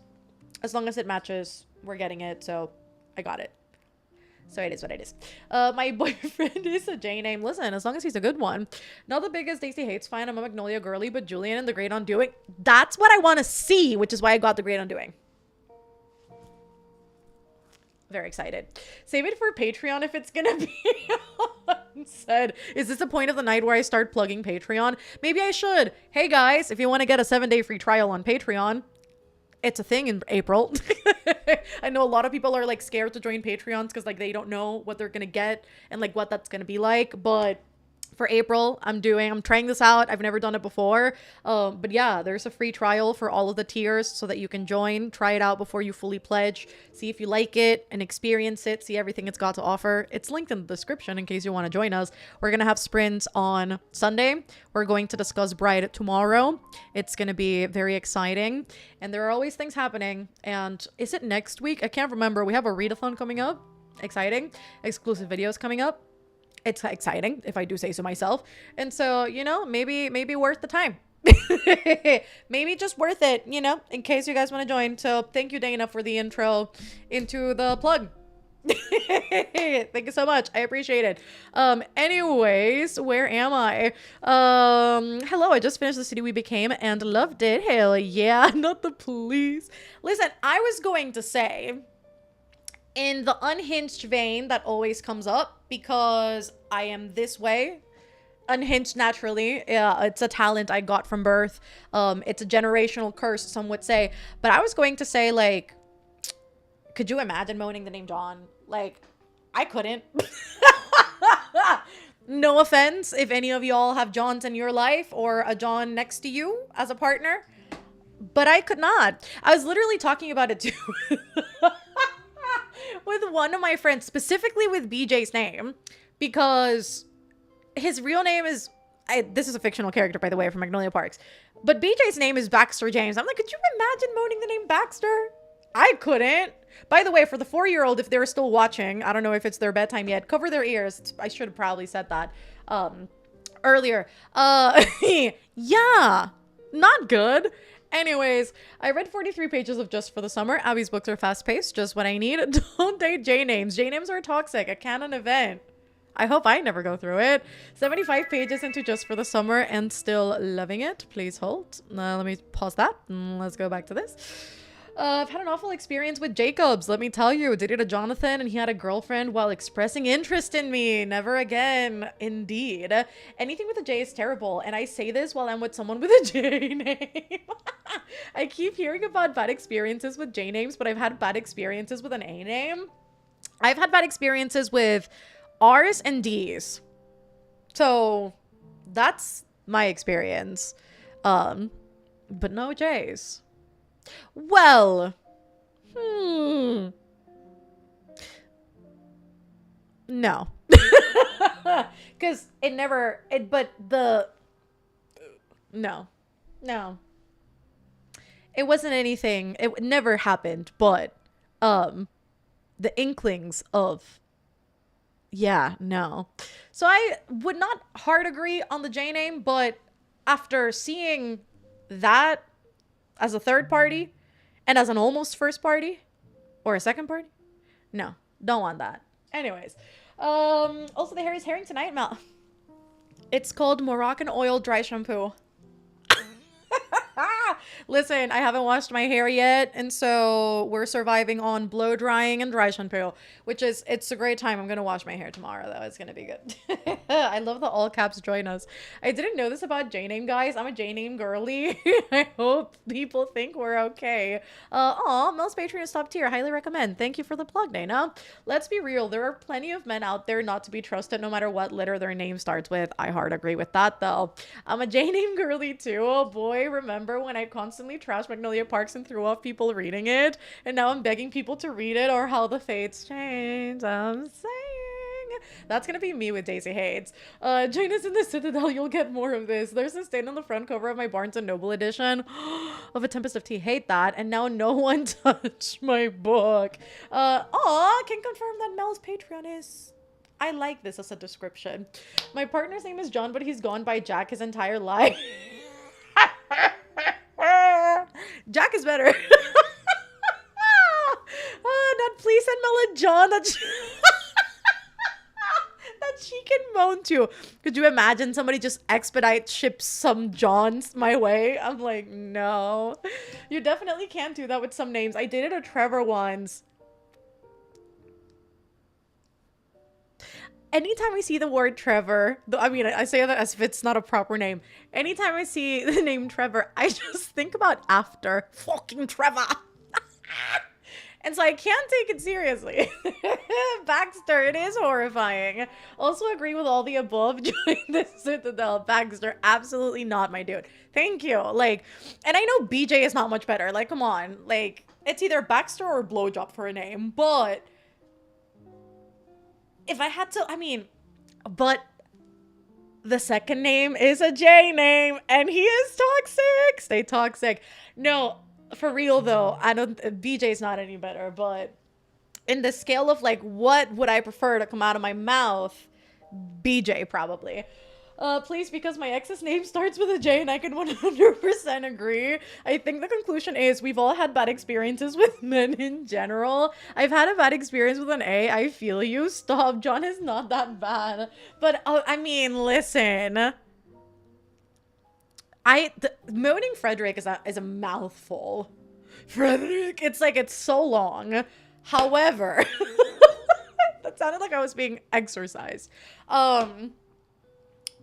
As long as it matches, we're getting it. So I got it. So it is what it is. My boyfriend is a J name. Listen, as long as he's a good one. Not the biggest Daisy Hates fan. I'm a Magnolia girly, but Julian and the Great Undoing. That's what I want to see, which is why I got the Great Undoing. Very excited. Save it for Patreon if it's gonna be said. Is this a point of the night where I start plugging Patreon? Maybe I should. Hey guys, if you want to get a 7-day free trial on Patreon, it's a thing in April. I know a lot of people are like scared to join Patreons because like they don't know what they're gonna get and like what that's gonna be like, but for April, I'm trying this out. I've never done it before. But yeah, there's a free trial for all of the tiers so that you can join, try it out before you fully pledge, see if you like it and experience it, see everything it's got to offer. It's linked in the description in case you want to join us. We're going to have sprints on Sunday. We're going to discuss Bride tomorrow. It's going to be very exciting. And there are always things happening. And is it next week? I can't remember. We have a readathon coming up. Exciting. Exclusive videos coming up. It's exciting, if I do say so myself. And so, you know, maybe worth the time. Maybe just worth it, you know, in case you guys want to join. So thank you, Dana, for the intro into the plug. Thank you so much. I appreciate it. Anyways, where am I? Hello, I just finished The City We Became and loved it. Hell yeah, not the police. Listen, I was going to say, in the unhinged vein that always comes up because I am this way, unhinged naturally. It's a talent I got from birth. It's a generational curse, some would say. But I was going to say, like, could you imagine moaning the name John? Like, I couldn't. No offense if any of y'all have Johns in your life or a John next to you as a partner, but I could not. I was literally talking about it too. With one of my friends, specifically with BJ's name, because his real name is, this is a fictional character, by the way, from Magnolia Parks, but BJ's name is Baxter James. I'm like, could you imagine moaning the name Baxter? I couldn't. By the way, for the 4-year-old, if they're still watching, I don't know if it's their bedtime yet, cover their ears. I should have probably said that earlier. Yeah, not good. Anyways, I read 43 pages of Just for the Summer. Abby's books are fast-paced, just what I need. Don't date J-names. J-names are toxic. A canon event. I hope I never go through it. 75 pages into Just for the Summer and still loving it. Please hold. Let me pause that. Let's go back to this. I've had an awful experience with Jacobs. Let me tell you, dated a Jonathan and he had a girlfriend while expressing interest in me. Never again. Indeed. Anything with a J is terrible. And I say this while I'm with someone with a J name. I keep hearing about bad experiences with J names, but I've had bad experiences with an A name. I've had bad experiences with R's and D's. So that's my experience. But no J's. Well, no. Because no. It wasn't anything, it never happened, but, the inklings of, yeah, no. So I would not hard agree on the J name, but after seeing that as a third party and as an almost first party or a second party, no, don't want that. Anyways, also the hair is herring tonight, Mel. It's called Moroccan oil dry shampoo. Listen, I haven't washed my hair yet, and so we're surviving on blow drying and dry shampoo, it's a great time. I'm gonna wash my hair tomorrow, though. It's gonna be good. I love the all caps join us. I didn't know this about J-name, guys. I'm a J-name girly. I hope people think we're okay. Mel's Patreon is top tier. Highly recommend. Thank you for the plug, Dana. Let's be real. There are plenty of men out there not to be trusted no matter what letter their name starts with. I hard agree with that, though. I'm a J-name girly, too. Oh, boy. Remember when I constantly trashed Magnolia Parks and threw off people reading it, and now I'm begging people to read it, or how the fates change. I'm saying that's gonna be me with Daisy Hades. Join us in the Citadel. You'll get more of this. There's a stain on the front cover of my Barnes and Noble edition of A Tempest of Tea. Hate that. And now no one touched my book. Can confirm that Mel's Patreon is, I like this as a description. My partner's name is John, but he's gone by Jack his entire life. Jack is better. Not please send Mel a John that she can moan to. Could you imagine somebody just expedite ships some Johns my way? I'm like, no. You definitely can't do that with some names. I dated a Trevor once. Anytime I see the word Trevor, I mean, I say that as if it's not a proper name. Anytime I see the name Trevor, I just think about after fucking Trevor. And so I can't take it seriously. Baxter, it is horrifying. Also agree with all the above. Join the Citadel. Baxter, absolutely not my dude. Thank you. Like, and I know BJ is not much better. Like, come on. Like, it's either Baxter or Blowjob for a name. But if I had to, I mean, but the second name is a J name and he is toxic. Stay toxic. No, for real though, BJ's not any better, but in the scale of like, what would I prefer to come out of my mouth? BJ probably. Please, because my ex's name starts with a J and I can 100% agree. I think the conclusion is we've all had bad experiences with men in general. I've had a bad experience with an A. I feel you. Stop. John is not that bad. But, I mean, listen. Moaning Frederick is a mouthful. Frederick. It's like, it's so long. However, that sounded like I was being exercised.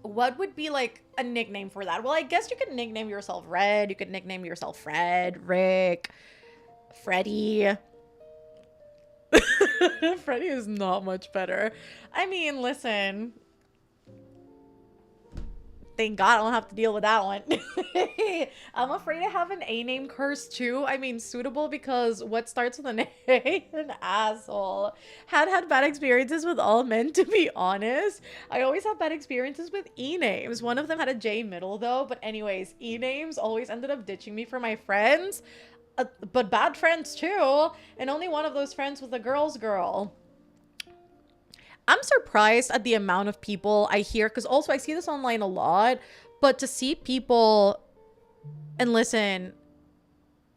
What would be like a nickname for that? Well, I guess you could nickname yourself Red. You could nickname yourself Fred, Rick, Freddy. Freddy is not much better. I mean, listen. Thank God I don't have to deal with that one. I'm afraid I have an A name curse too. I mean, suitable because what starts with an A? An asshole. Had bad experiences with all men, to be honest. I always have bad experiences with E names. One of them had a J middle though. But anyways, E names always ended up ditching me for my friends. But bad friends too. And only one of those friends was a girl's girl. I'm surprised at the amount of people I hear, because also I see this online a lot, but to see people, and listen,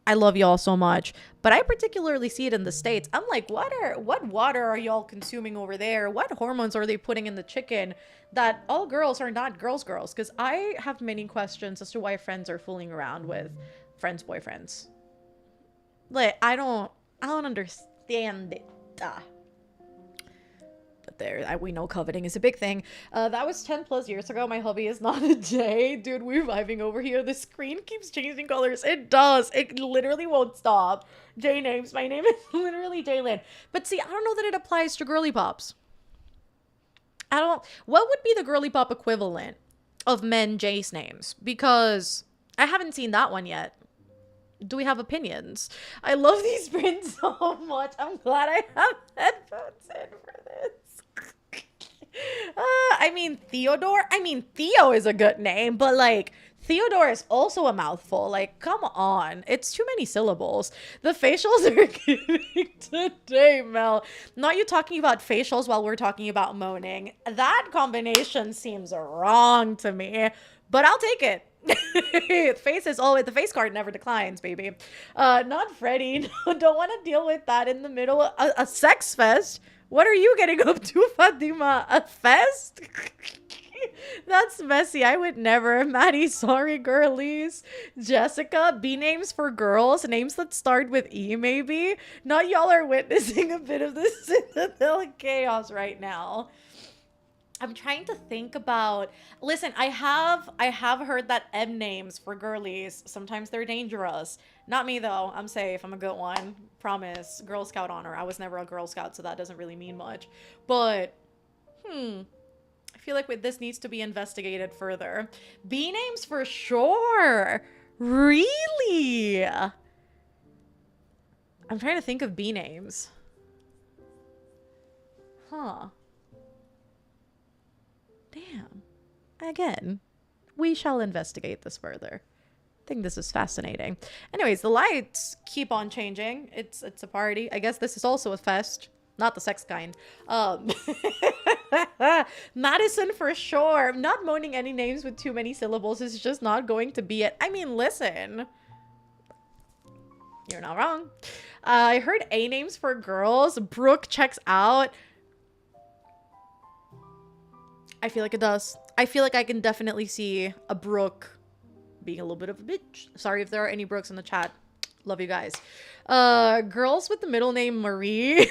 I love y'all so much, but I particularly see it in the States. I'm like, what water are y'all consuming over there? What hormones are they putting in the chicken that all girls are not girls? Because I have many questions as to why friends are fooling around with friends' boyfriends. Like, I don't understand it. But there, we know coveting is a big thing. That was 10 plus years ago. My hubby is not a J. Dude, we're vibing over here. The screen keeps changing colors. It does. It literally won't stop. J names. My name is literally Jalen. But see, I don't know that it applies to girly pops. What would be the girly pop equivalent of men J's names? Because I haven't seen that one yet. Do we have opinions? I love these prints so much. I'm glad I have headphones in for this. Theo is a good name, but like Theodore is also a mouthful. Like, come on. It's too many syllables. The facials are giving today, Mel. Not you talking about facials while we're talking about moaning. That combination seems wrong to me, but I'll take it. The face card never declines, baby. Not Freddie. No, don't want to deal with that in the middle of a sex fest. What are you getting up to, Fatima? A fest? That's messy. I would never. Maddie, sorry, girlies. Jessica, B names for girls. Names that start with E, maybe. Not y'all are witnessing a bit of this chaos right now. I'm trying to think about. Listen, I have heard that M names for girlies, sometimes they're dangerous. Not me though. I'm safe. I'm a good one. Promise. Girl Scout honor. I was never a Girl Scout, so that doesn't really mean much. But I feel like this needs to be investigated further. B names for sure. Really? I'm trying to think of B names. Huh. Damn. Again, we shall investigate this further. I think this is fascinating. Anyways, the lights keep on changing. It's a party. I guess this is also a fest. Not the sex kind. Madison for sure. Not moaning any names with too many syllables is just not going to be it. I mean, listen. You're not wrong. I heard A names for girls. Brooke checks out. I feel like it does. I feel like I can definitely see a Brooke being a little bit of a bitch. Sorry if there are any Brooks in the chat. Love you guys. Girls with the middle name Marie.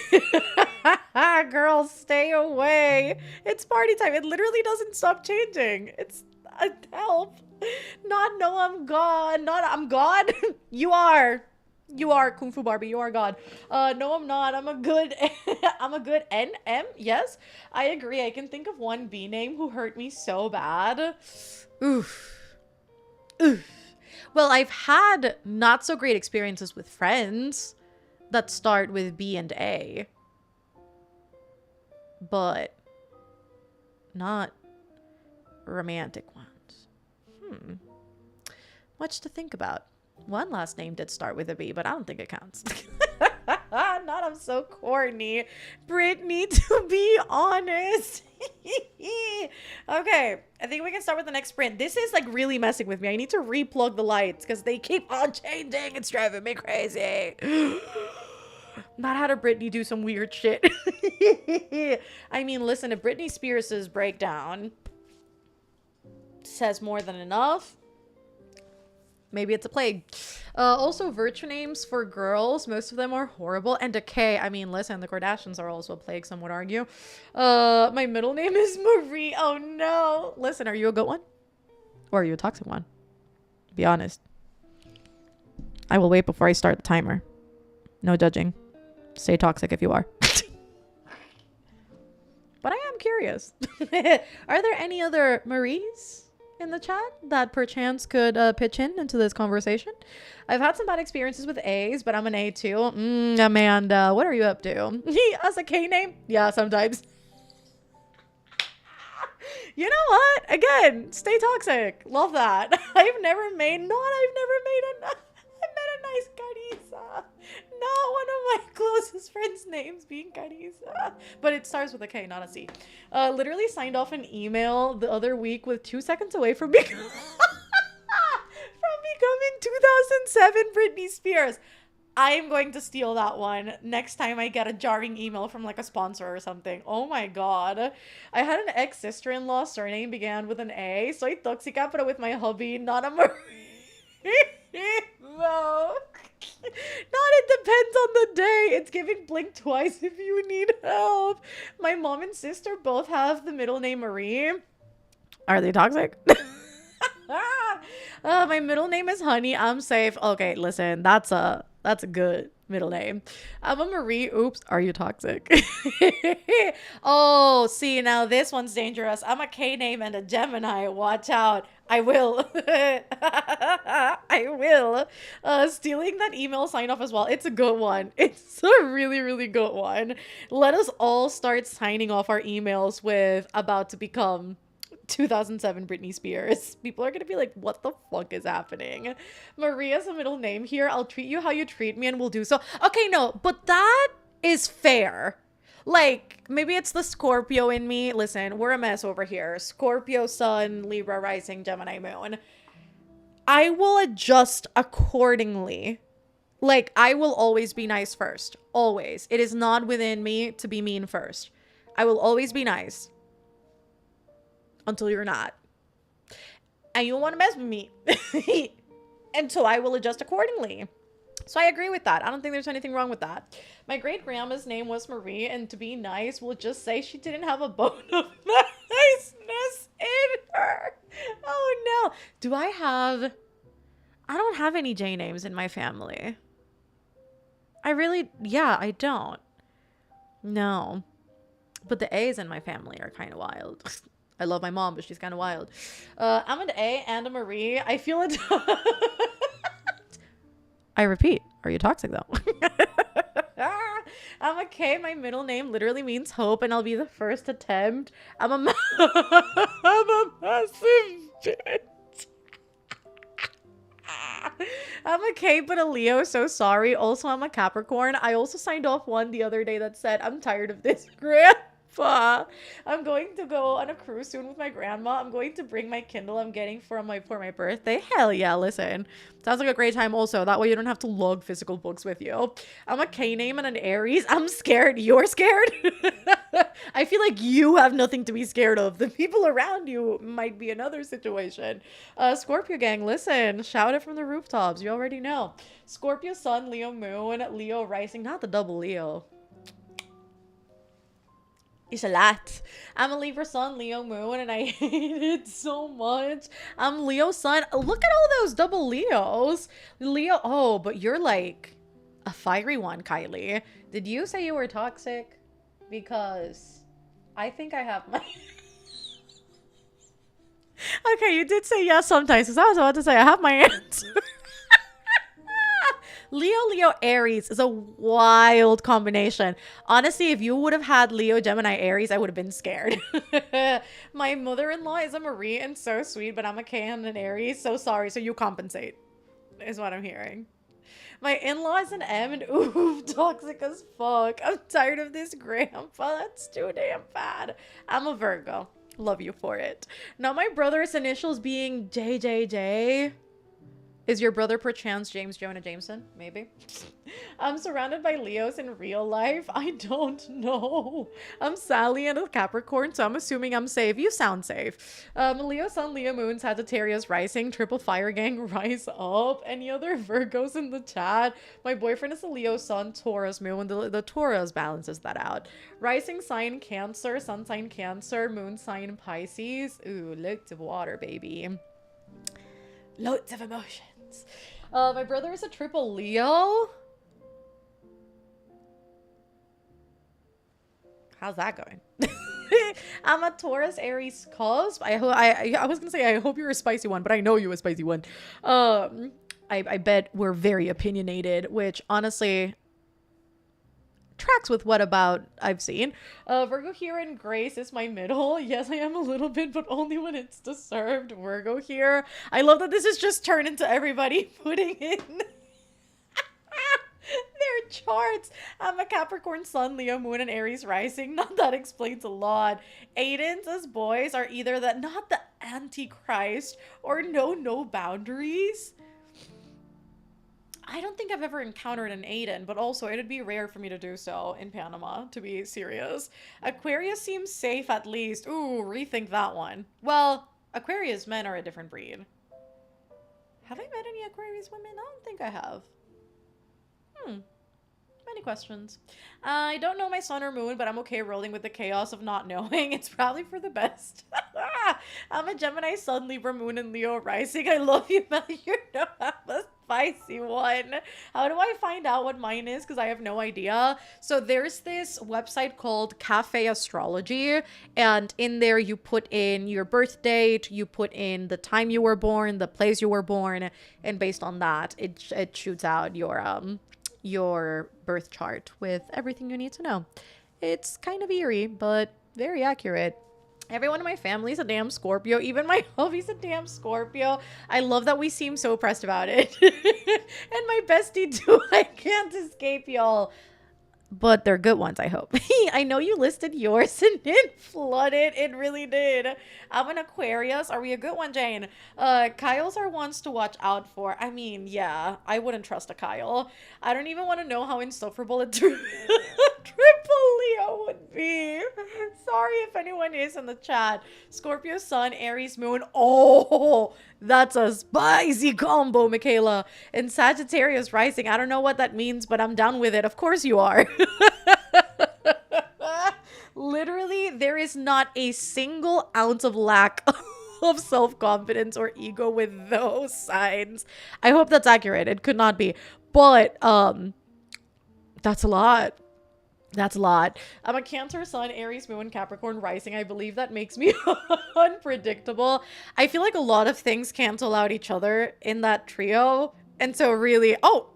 Girls, stay away. It's party time. It literally doesn't stop changing. It's help. Not no, I'm God. Not I'm God. You are. You are Kung Fu Barbie. You are God. No, I'm not. I'm a good NM. Yes, I agree. I can think of one B name who hurt me so bad. Oof. Well, I've had not so great experiences with friends that start with B and A, but not romantic ones. Much to think about. One last name did start with a B, but I don't think it counts. Not, I'm so corny. Brittany, to be honest. Okay, I think we can start with the next sprint. This is like really messing with me. I need to replug the lights because they keep on changing. It's driving me crazy. Not how to Britney do some weird shit. I mean, listen, if Britney Spears' breakdown says more than enough, maybe it's a plague. Also, virtue names for girls. Most of them are horrible. And decay. I mean, listen, the Kardashians are also a plague, some would argue. My middle name is Marie. Oh, no. Listen, are you a good one? Or are you a toxic one? Be honest. I will wait before I start the timer. No judging. Stay toxic if you are. But I am curious. Are there any other Maries in the chat that perchance could pitch in into this conversation? I've had some bad experiences with A's, but I'm an A too. Amanda, what are you up to? As a K name? Yeah, sometimes. You know what? Again, stay toxic. Love that. I've never made a nice Carissa. Not one of my closest friends' names being Carissa. But it starts with a K, not a C. Literally signed off an email the other week with 2 seconds away from becoming 2007 Britney Spears. I am going to steal that one next time I get a jarring email from like a sponsor or something. Oh my god. I had an ex-sister-in-law, surname began with an A. Soy tóxica, pero with my hubby, not a Marie. No. Not it depends on the day. It's giving blink twice if you need help. My mom and sister both have the middle name Marie. Are they toxic? My middle name is Honey. I'm safe. Okay, listen, that's a good middle name. I'm a Marie. Oops, are you toxic? Oh, see, now this one's dangerous. I'm a K name and a Gemini. Watch out. I will. I will. Stealing that email sign off as well. It's a good one. It's a really, really good one. Let us all start signing off our emails with about to become 2007 Britney Spears. People are gonna be like, what the fuck is happening? Maria's a middle name here. I'll treat you how you treat me and we'll do so. Okay, no, but that is fair. Like, maybe it's the Scorpio in me. Listen, we're a mess over here. Scorpio sun, Libra rising, Gemini moon. I will adjust accordingly. Like, I will always be nice first. Always. It is not within me to be mean first. I will always be nice. Until you're not. And you don't want to mess with me. And so I will adjust accordingly. So I agree with that. I don't think there's anything wrong with that. My great-grandma's name was Marie, and to be nice, we'll just say she didn't have a bone of niceness in her. Oh, no. I don't have any J names in my family. I don't. No. But the A's in my family are kind of wild. I love my mom, but she's kind of wild. I'm an A and a Marie. I feel it. I repeat, are you toxic though? I'm a K. My middle name literally means hope, and I'll be the first attempt. I'm a massive bitch. I'm a K, but a Leo, so sorry. Also, I'm a Capricorn. I also signed off one the other day that said, I'm tired of this grandpa. I'm going to go on a cruise soon with my grandma. I'm going to bring my Kindle I'm getting for my birthday. Hell yeah, listen. Sounds like a great time also. That way you don't have to lug physical books with you. I'm a K name and an Aries. I'm scared. You're scared? I feel like you have nothing to be scared of. The people around you might be another situation. Scorpio gang, listen. Shout it from the rooftops. You already know. Scorpio sun, Leo moon, Leo rising. Not the double Leo. It's a lot. I'm a Libra sun, Leo moon, and I hate it so much. I'm Leo sun. Look at all those double Leos. Leo. Oh, but you're like a fiery one, Kylie. Did you say you were toxic? Because I think I have my... Okay, you did say yes sometimes, because I was about to say I have my answer. Leo, Aries is a wild combination. Honestly, if you would have had Leo, Gemini, Aries, I would have been scared. My mother-in-law is a Marie and so sweet, but I'm a K and an Aries. So sorry. So you compensate, is what I'm hearing. My in-law is an M and ooh, toxic as fuck. I'm tired of this grandpa. That's too damn bad. I'm a Virgo. Love you for it. Now my brother's initials being JJJ. Is your brother perchance James Jonah Jameson? Maybe. I'm surrounded by Leos in real life. I don't know. I'm Sally and a Capricorn, so I'm assuming I'm safe. You sound safe. Leo sun, Leo moon, Sagittarius rising, triple fire gang, rise up. Any other Virgos in the chat? My boyfriend is a Leo sun, Taurus moon. The Taurus balances that out. Rising sign Cancer, sun sign Cancer, moon sign Pisces. Ooh, loads of water, baby. Loads of emotions. My brother is a triple Leo. How's that going? I'm a Taurus Aries cusp. I was gonna say I hope you're a spicy one, but I know you're a spicy one. I bet we're very opinionated, which honestly tracks with what about I've seen. Virgo here and Grace is my middle. Yes, I am a little bit, but only when it's deserved. Virgo here. I love that this is just turned into everybody putting in their charts. I'm a Capricorn sun, Leo moon, and Aries rising. Not that explains a lot. Aidens as boys are either not the Antichrist or no boundaries. I don't think I've ever encountered an Aiden, but also it'd be rare for me to do so in Panama, to be serious. Aquarius seems safe at least. Ooh, rethink that one. Well, Aquarius men are a different breed. Have I met any Aquarius women? I don't think I have. Hmm. Many questions. I don't know my sun or moon, but I'm okay rolling with the chaos of not knowing. It's probably for the best. I'm a Gemini sun, Libra moon, and Leo rising. I love you, but you know I'm a spicy one. How do I find out what mine is? Because I have no idea. So there's this website called Cafe Astrology, and in there you put in your birth date, you put in the time you were born, the place you were born, and based on that, it shoots out your birth chart with everything you need to know. It's kind of eerie, but very accurate. Everyone in my family is a damn Scorpio. Even my hubby's a damn Scorpio. I love that we seem so pressed about it. And my bestie too. I can't escape y'all. But they're good ones, I hope. I know you listed yours and it flooded. It really did. I'm an Aquarius. Are we a good one, Jane? Kyle's are ones to watch out for. I mean, yeah, I wouldn't trust a Kyle. I don't even want to know how insufferable a triple Leo would be. Sorry if anyone is in the chat. Scorpio sun, Aries moon. Oh, that's a spicy combo, Michaela. And Sagittarius rising. I don't know what that means, but I'm down with it. Of course you are. Literally, there is not a single ounce of lack of self-confidence or ego with those signs. I hope that's accurate. It could not be. But that's a lot. That's a lot. I'm a Cancer sun, Aries moon, Capricorn rising. I believe that makes me unpredictable. I feel like a lot of things cancel out each other in that trio. And so really, oh,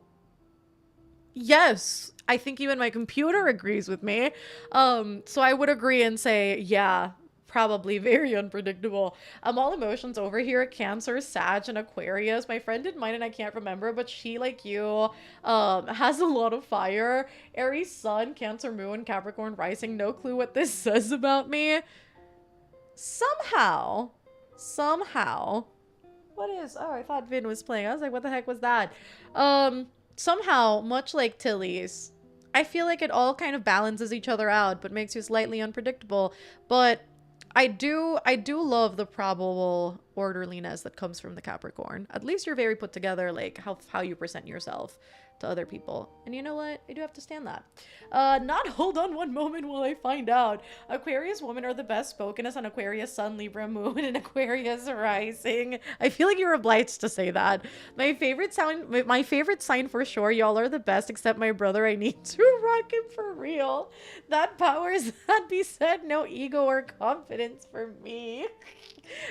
yes, I think even my computer agrees with me. So I would agree and say, yeah, probably very unpredictable. I'm all emotions over here. Cancer, Sag, and Aquarius. My friend did mine and I can't remember, but she, like you, has a lot of fire. Aries sun, Cancer moon, Capricorn rising. No clue what this says about me. Somehow, what is, oh, I thought Vin was playing. I was like, what the heck was that? Somehow, much like Tilly's, I feel like it all kind of balances each other out, but makes you slightly unpredictable. But I do love the probable orderliness that comes from the Capricorn. At least you're very put together, like how you present yourself to other people. And you know what? I do have to stand that. Not hold on one moment while I find out. Aquarius women are the best spoken as an Aquarius sun, Libra moon, and Aquarius rising. I feel like you're obliged to say that. My favorite sign for sure. Y'all are the best, except my brother. I need to rock him for real. That powers that be said, no ego or confidence for me.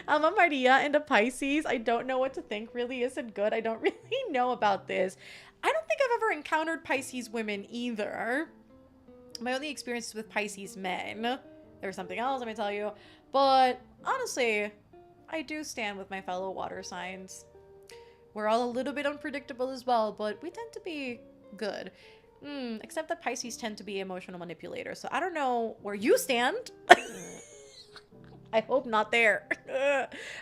I'm a Maria and a Pisces. I don't know what to think. Really isn't good. I don't really know about this. I don't think I've ever encountered Pisces women either. My only experience with Pisces men. There's something else, let me tell you. But honestly, I do stand with my fellow water signs. We're all a little bit unpredictable as well, but we tend to be good. Except that Pisces tend to be emotional manipulators. So I don't know where you stand. I hope not there.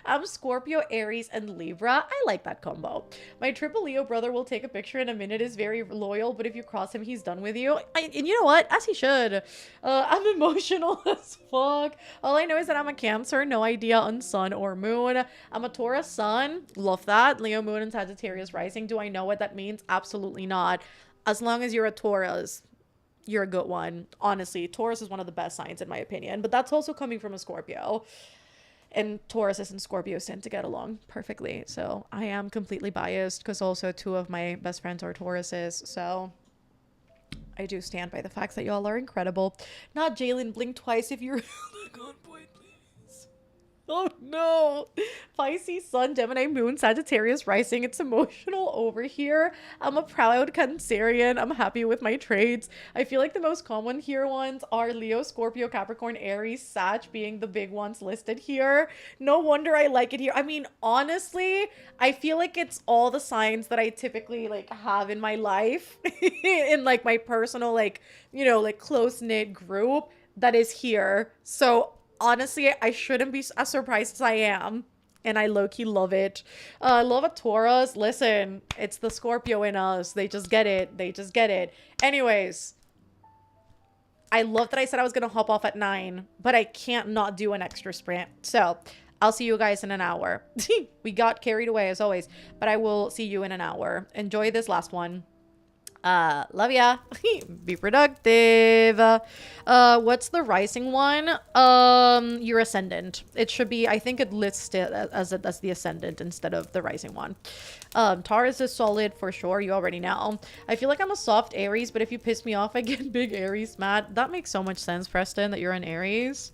I'm Scorpio, Aries, and Libra. I like that combo. My triple Leo brother will take a picture in a minute, is very loyal, but if you cross him, he's done with you. And you know what? As he should. I'm emotional as fuck. All I know is that I'm a Cancer, no idea on sun or moon. I'm a Taurus sun. Love that. Leo moon and Sagittarius rising. Do I know what that means? Absolutely not. As long as you're a Taurus, you're a good one. Honestly, Taurus is one of the best signs in my opinion, but that's also coming from a Scorpio. And Tauruses and Scorpios tend to get along perfectly. So I am completely biased because also two of my best friends are Tauruses. So I do stand by the facts that y'all are incredible. Not Jalen, blink twice if you're on point, please. Oh no. Pisces sun, Gemini moon, Sagittarius rising. It's emotional over here. I'm a proud Cancerian. I'm happy with my traits. I feel like the most common here ones are Leo, Scorpio, Capricorn, Aries, Sag being the big ones listed here. No wonder I like it here. I mean, honestly, I feel like it's all the signs that I typically like have in my life in like my personal, like, you know, like close-knit group that is here. So honestly, I shouldn't be as surprised as I am. And I low-key love it. I love a Taurus. Listen, it's the Scorpio in us. They just get it. They just get it. Anyways, I love that I said I was going to hop off at 9, but I can't not do an extra sprint. So I'll see you guys in an hour. We got carried away as always, but I will see you in an hour. Enjoy this last one. Love ya. Be productive. What's the rising one? Your ascendant. It should be, I think it lists it as the ascendant instead of the rising one. Taurus is solid for sure. You already know. I feel like I'm a soft Aries, but if you piss me off, I get big Aries mad. That makes so much sense, Preston, that you're an Aries.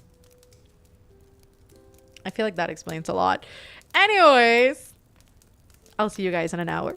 I feel like that explains a lot. Anyways, I'll see you guys in an hour.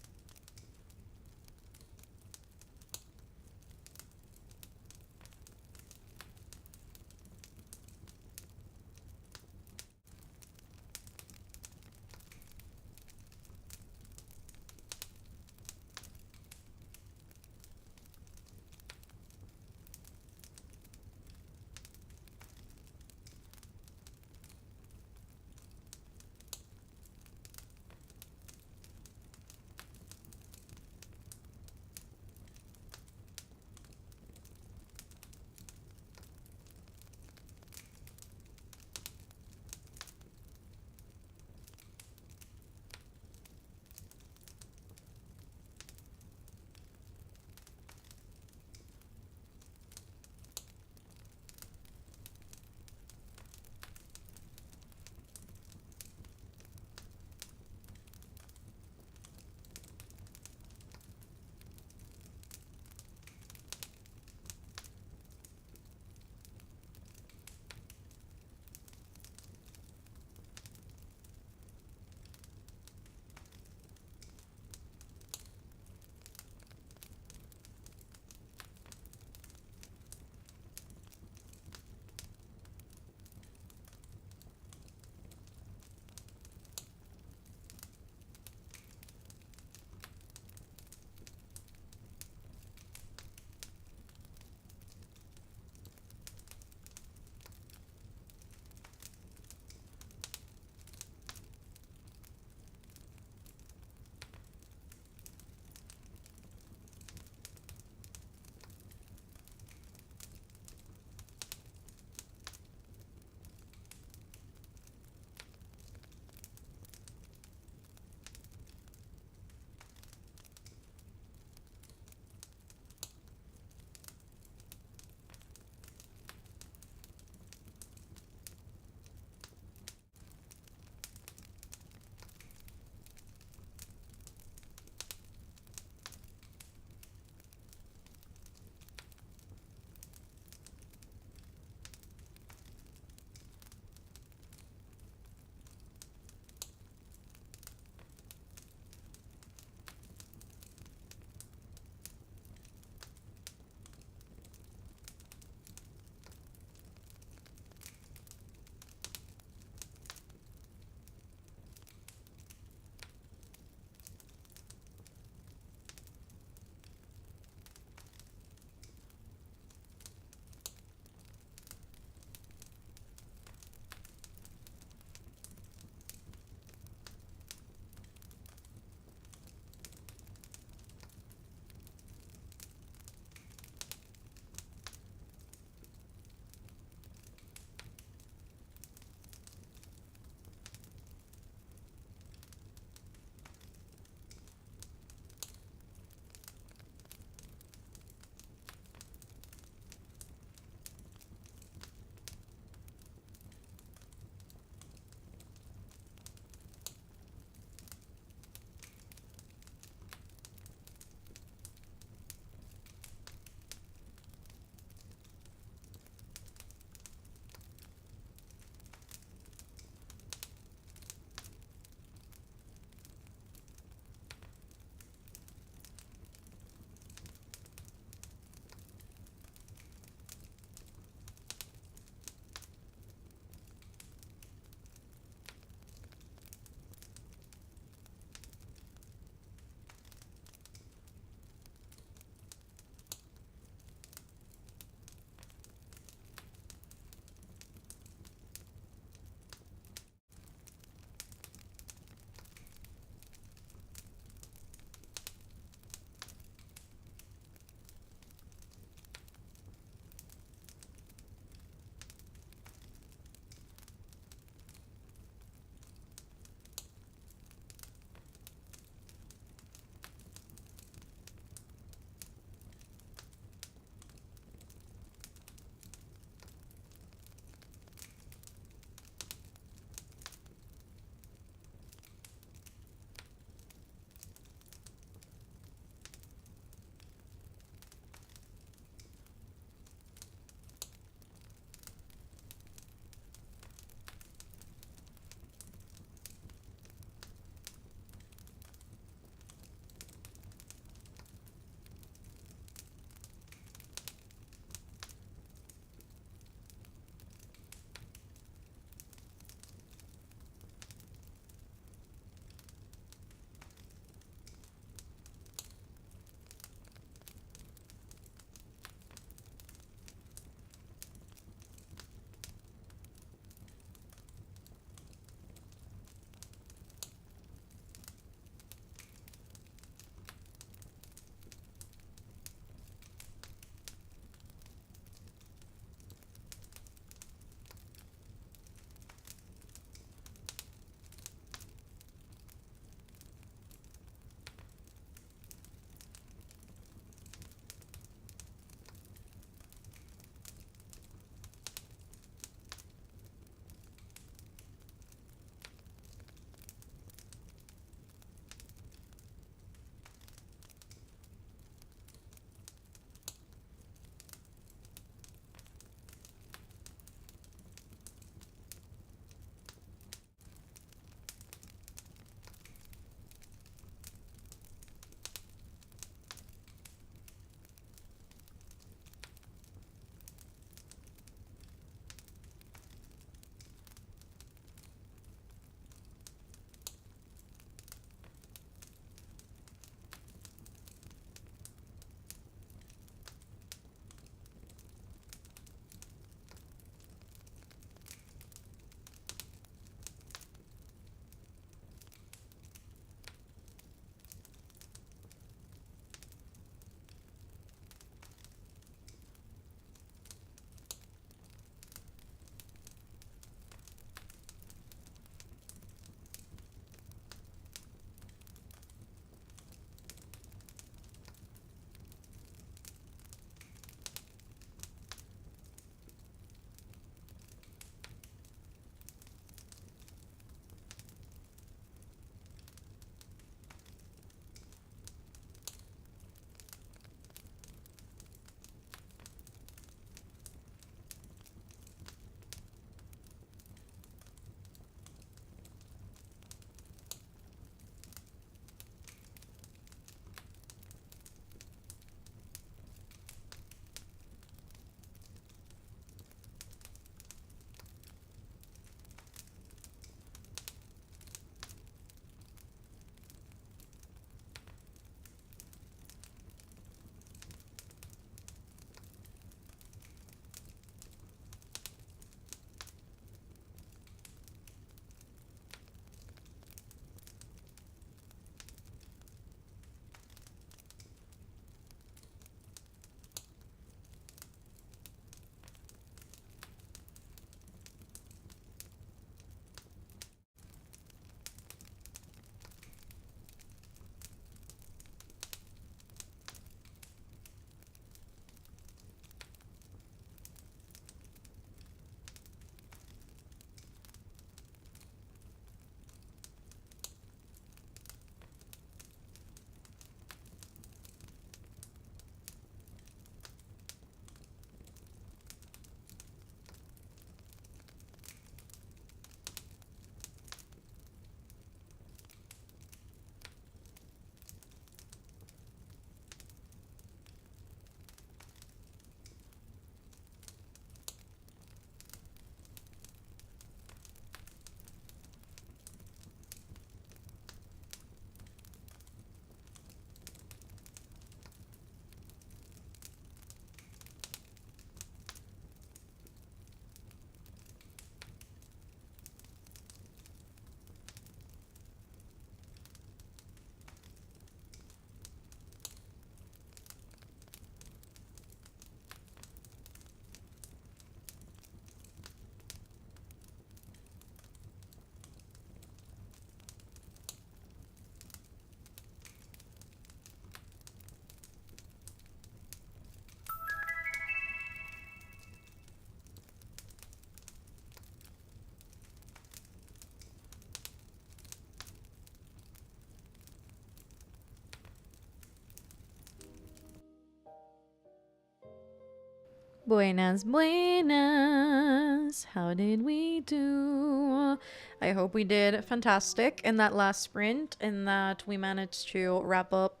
Buenas, buenas. How did we do? I hope we did fantastic in that last sprint, and that we managed to wrap up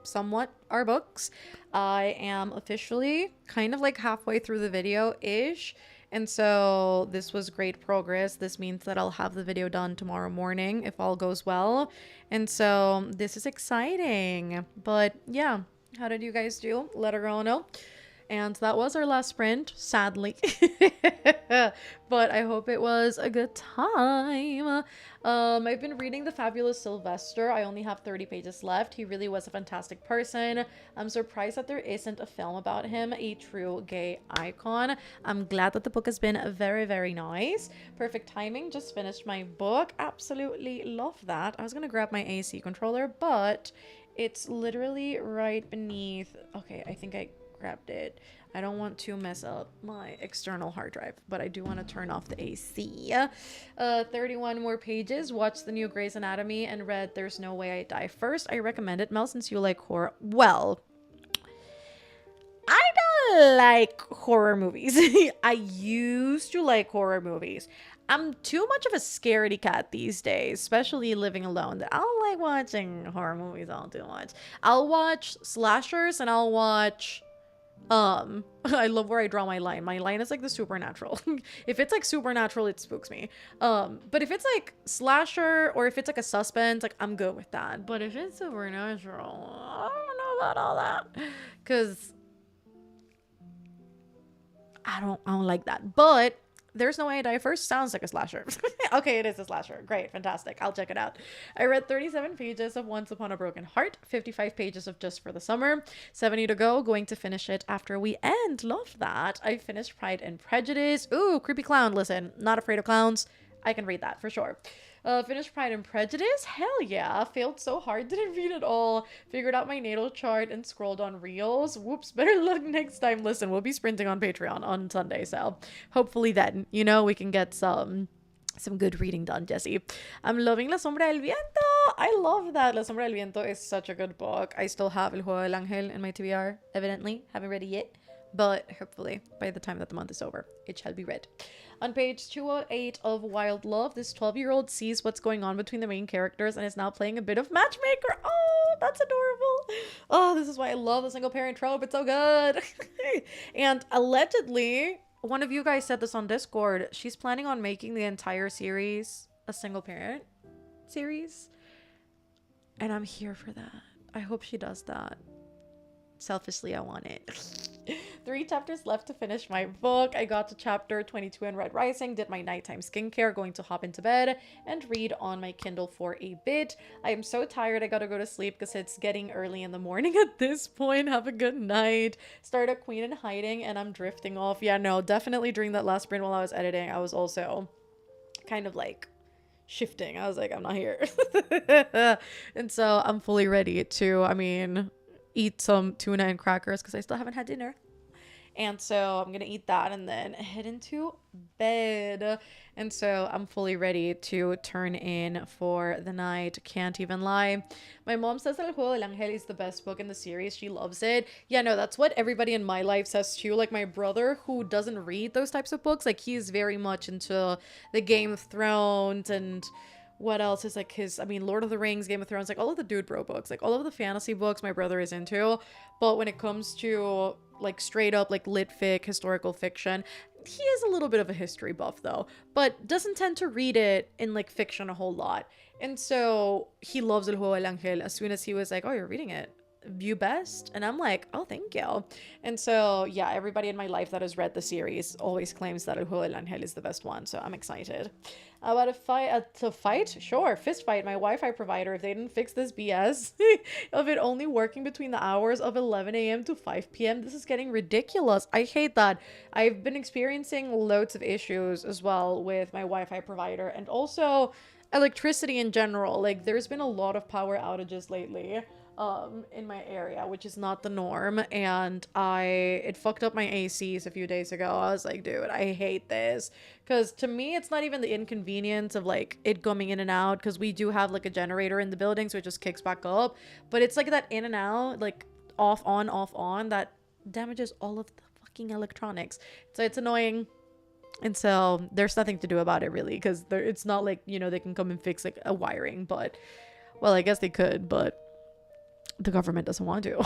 somewhat our books. I am officially kind of like halfway through the video ish. And so this was great progress. This means that I'll have the video done tomorrow morning if all goes well. And so this is exciting. But yeah, how did you guys do? Let a girl know. And that was our last sprint, sadly. But I hope it was a good time. I've been reading The Fabulous Sylvester. I only have 30 pages left. He really was a fantastic person. I'm surprised that there isn't a film about him, a true gay icon. I'm glad that the book has been very, very nice. Perfect timing. Just finished my book. Absolutely love that. I was going to grab my AC controller, but it's literally right beneath. Okay, I think I grabbed it. I don't want to mess up my external hard drive, but I do want to turn off the AC. 31 more pages. Watched the new Grey's Anatomy and read There's No Way I Die First. I recommend it, Mel, since you like horror. Well, I don't like horror movies. I used to like horror movies. I'm too much of a scaredy cat these days, especially living alone, that I don't like watching horror movies all too much. I'll watch slashers and I'll watch I love where I draw my line. My line is like the supernatural. If it's like supernatural, it spooks me. But if it's like slasher or if it's like a suspense, like I'm good with that. But if it's supernatural, I don't know about all that, because I don't like that. But There's No Way I Die First sounds like a slasher. Okay, it is a slasher. Great, fantastic. I'll check it out. I read 37 pages of Once Upon a Broken Heart, 55 pages of Just for the Summer, 70 to go. Going to finish it after we end. Love that. I finished Pride and Prejudice. Ooh, creepy clown. Listen, not afraid of clowns. I can read that for sure. Finished Pride and Prejudice? Hell yeah. Failed so hard, didn't read it all. Figured out my natal chart and scrolled on reels. Whoops, better luck next time. Listen, we'll be sprinting on Patreon on Sunday, so hopefully then, you know, we can get some good reading done, Jessie. I'm loving La Sombra del Viento. I love that. La Sombra del Viento is such a good book. I still have El Juego del Ángel in my TBR, evidently. Haven't read it yet, but hopefully by the time that the month is over, it shall be read. On page 208 of Wild Love, this 12-year-old sees what's going on between the main characters and is now playing a bit of matchmaker. Oh, that's adorable. Oh, this is why I love the single parent trope. It's so good. And allegedly, one of you guys said this on Discord, she's planning on making the entire series a single parent series. And I'm here for that. I hope she does that. Selfishly, I want it. 3 chapters left to finish my book. I got to chapter 22 in Red Rising, did my nighttime skincare, going to hop into bed and read on my Kindle for a bit. I am so tired. I gotta go to sleep because it's getting early in the morning at this point. Have a good night. Start a Queen in Hiding and I'm drifting off. Yeah, no, definitely during that last sprint while I was editing, I was also kind of like shifting. I was like, I'm not here. And so I'm fully ready to, eat some tuna and crackers because I still haven't had dinner. And so I'm going to eat that and then head into bed. And so I'm fully ready to turn in for the night. Can't even lie. My mom says that El Juego del Ángel is the best book in the series. She loves it. Yeah, no, that's what everybody in my life says too. Like my brother, who doesn't read those types of books, like he's very much into the Game of Thrones and what else is like his, Lord of the Rings, Game of Thrones, like all of the dude bro books, like all of the fantasy books my brother is into. But when it comes to like straight up like lit fic, historical fiction, he is a little bit of a history buff though, but doesn't tend to read it in like fiction a whole lot. And so he loves El Juego del Ángel. As soon as he was like, oh, you're reading it, you best. And I'm like, oh, thank you. And so yeah, everybody in my life that has read the series always claims that El Juego del Ángel is the best one, so I'm excited. About a fight? Sure, fist fight. My Wi-Fi provider, if they didn't fix this BS of it only working between the hours of 11 a.m. to 5 p.m. This is getting ridiculous. I hate that. I've been experiencing loads of issues as well with my Wi-Fi provider and also electricity in general. Like there's been a lot of power outages lately in my area, which is not the norm, and it fucked up my ACs a few days ago. I was like, dude, I hate this, because to me it's not even the inconvenience of like it coming in and out, because we do have like a generator in the building, so it just kicks back up, but it's like that in and out, like off on that damages all of the fucking electronics. So it's annoying. And so there's nothing to do about it really, because it's not like, you know, they can come and fix like a wiring, but well, I guess they could, but the government doesn't want to.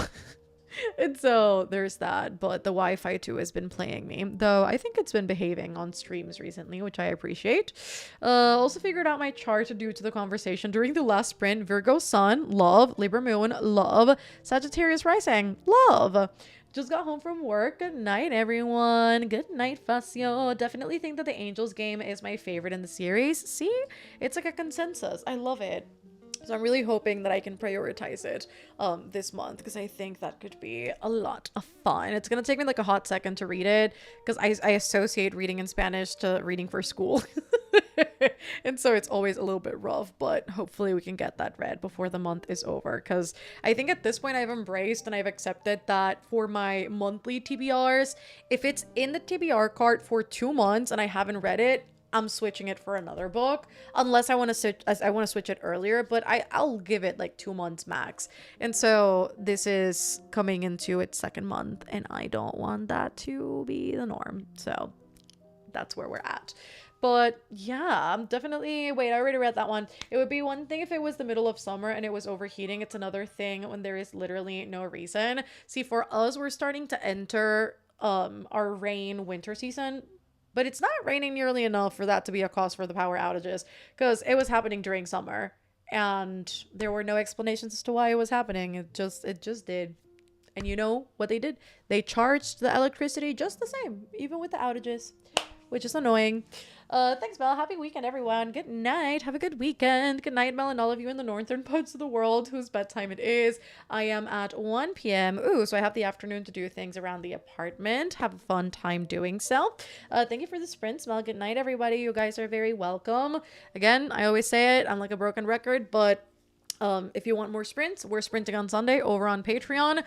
And so there's that. But the Wi-Fi too has been playing me, though I think it's been behaving on streams recently, which I appreciate. Also figured out my chart due to the conversation during the last sprint. Virgo sun, love. Libra moon, love. Sagittarius rising, love. Just got home from work. Good night, everyone. Good night, Facio. Definitely think that the Angels game is my favorite in the series. See? It's like a consensus. I love it. So I'm really hoping that I can prioritize it this month, because I think that could be a lot of fun. It's going to take me like a hot second to read it, because I associate reading in Spanish to reading for school. And so it's always a little bit rough, but hopefully we can get that read before the month is over, because I think at this point I've embraced and I've accepted that for my monthly TBRs, if it's in the TBR cart for 2 months and I haven't read it, I'm switching it for another book, unless I want to switch it earlier, but I'll give it like 2 months max. And so this is coming into its second month, and I don't want that to be the norm. So that's where we're at. But yeah, I'm definitely, wait, I already read that one. It would be one thing if it was the middle of summer and it was overheating. It's another thing when there is literally no reason. See, for us, we're starting to enter our rain winter season. But it's not raining nearly enough for that to be a cause for the power outages, because it was happening during summer and there were no explanations as to why it was happening. It just did. And you know what they did? They charged the electricity just the same, even with the outages, which is annoying. Thanks, Mel. Happy weekend, everyone. Good night. Have a good weekend. Good night, Mel, and all of you in the northern parts of the world whose bedtime it is. I am at 1 p.m. Ooh, so I have the afternoon to do things around the apartment. Have a fun time doing so. Thank you for the sprint, Mel. Good night, everybody. You guys are very welcome. Again, I always say it. I'm like a broken record, but if you want more sprints, we're sprinting on Sunday over on Patreon.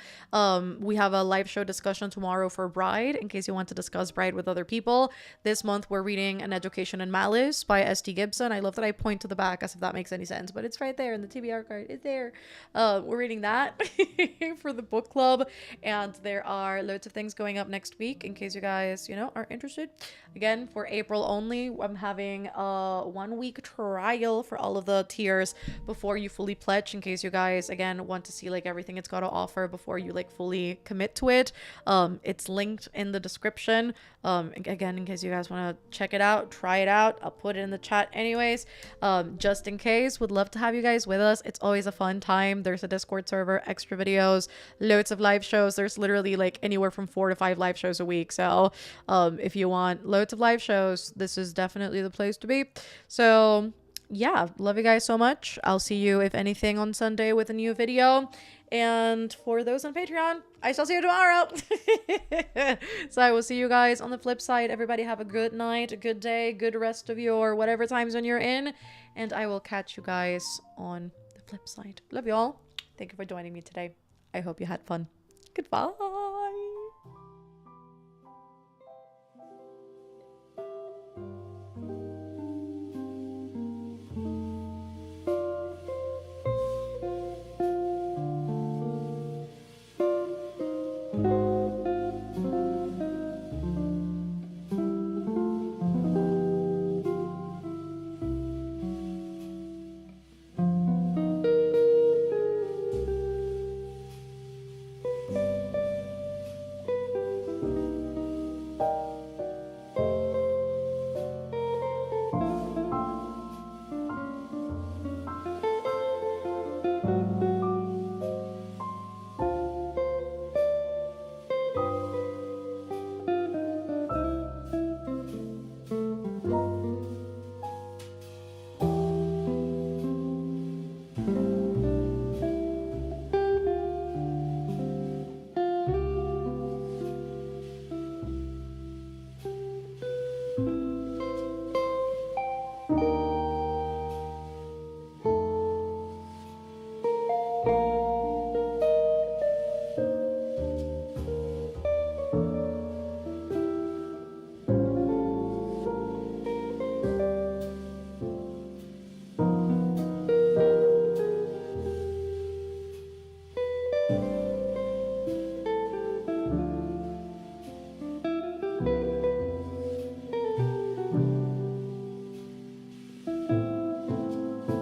We have a live show discussion tomorrow for Bride, in case you want to discuss Bride with other people. This month, we're reading An Education in Malice by S.T. Gibson. I love that I point to the back as if that makes any sense, but it's right there in the TBR card. It's there. We're reading that for the book club, and there are loads of things going up next week, in case you guys, you know, are interested. Again, for April only, I'm having a 1-week trial for all of the tiers before you fully pledge, in case you guys again want to see like everything it's got to offer before you like fully commit to it. It's linked in the description. Again, in case you guys want to check it out, try it out, I'll put it in the chat anyways. Just in case, would love to have you guys with us. It's always a fun time. There's a Discord server, extra videos, loads of live shows. There's literally like anywhere from 4 to 5 live shows a week. So if you want loads of live shows, this is definitely the place to be. So yeah, love you guys so much. I'll see you, if anything, on Sunday with a new video. And for those on Patreon, I shall see you tomorrow. So I will see you guys on the flip side. Everybody have a good night, a good day, good rest of your whatever time zone you're in. And I will catch you guys on the flip side. Love you all. Thank you for joining me today. I hope you had fun. Goodbye.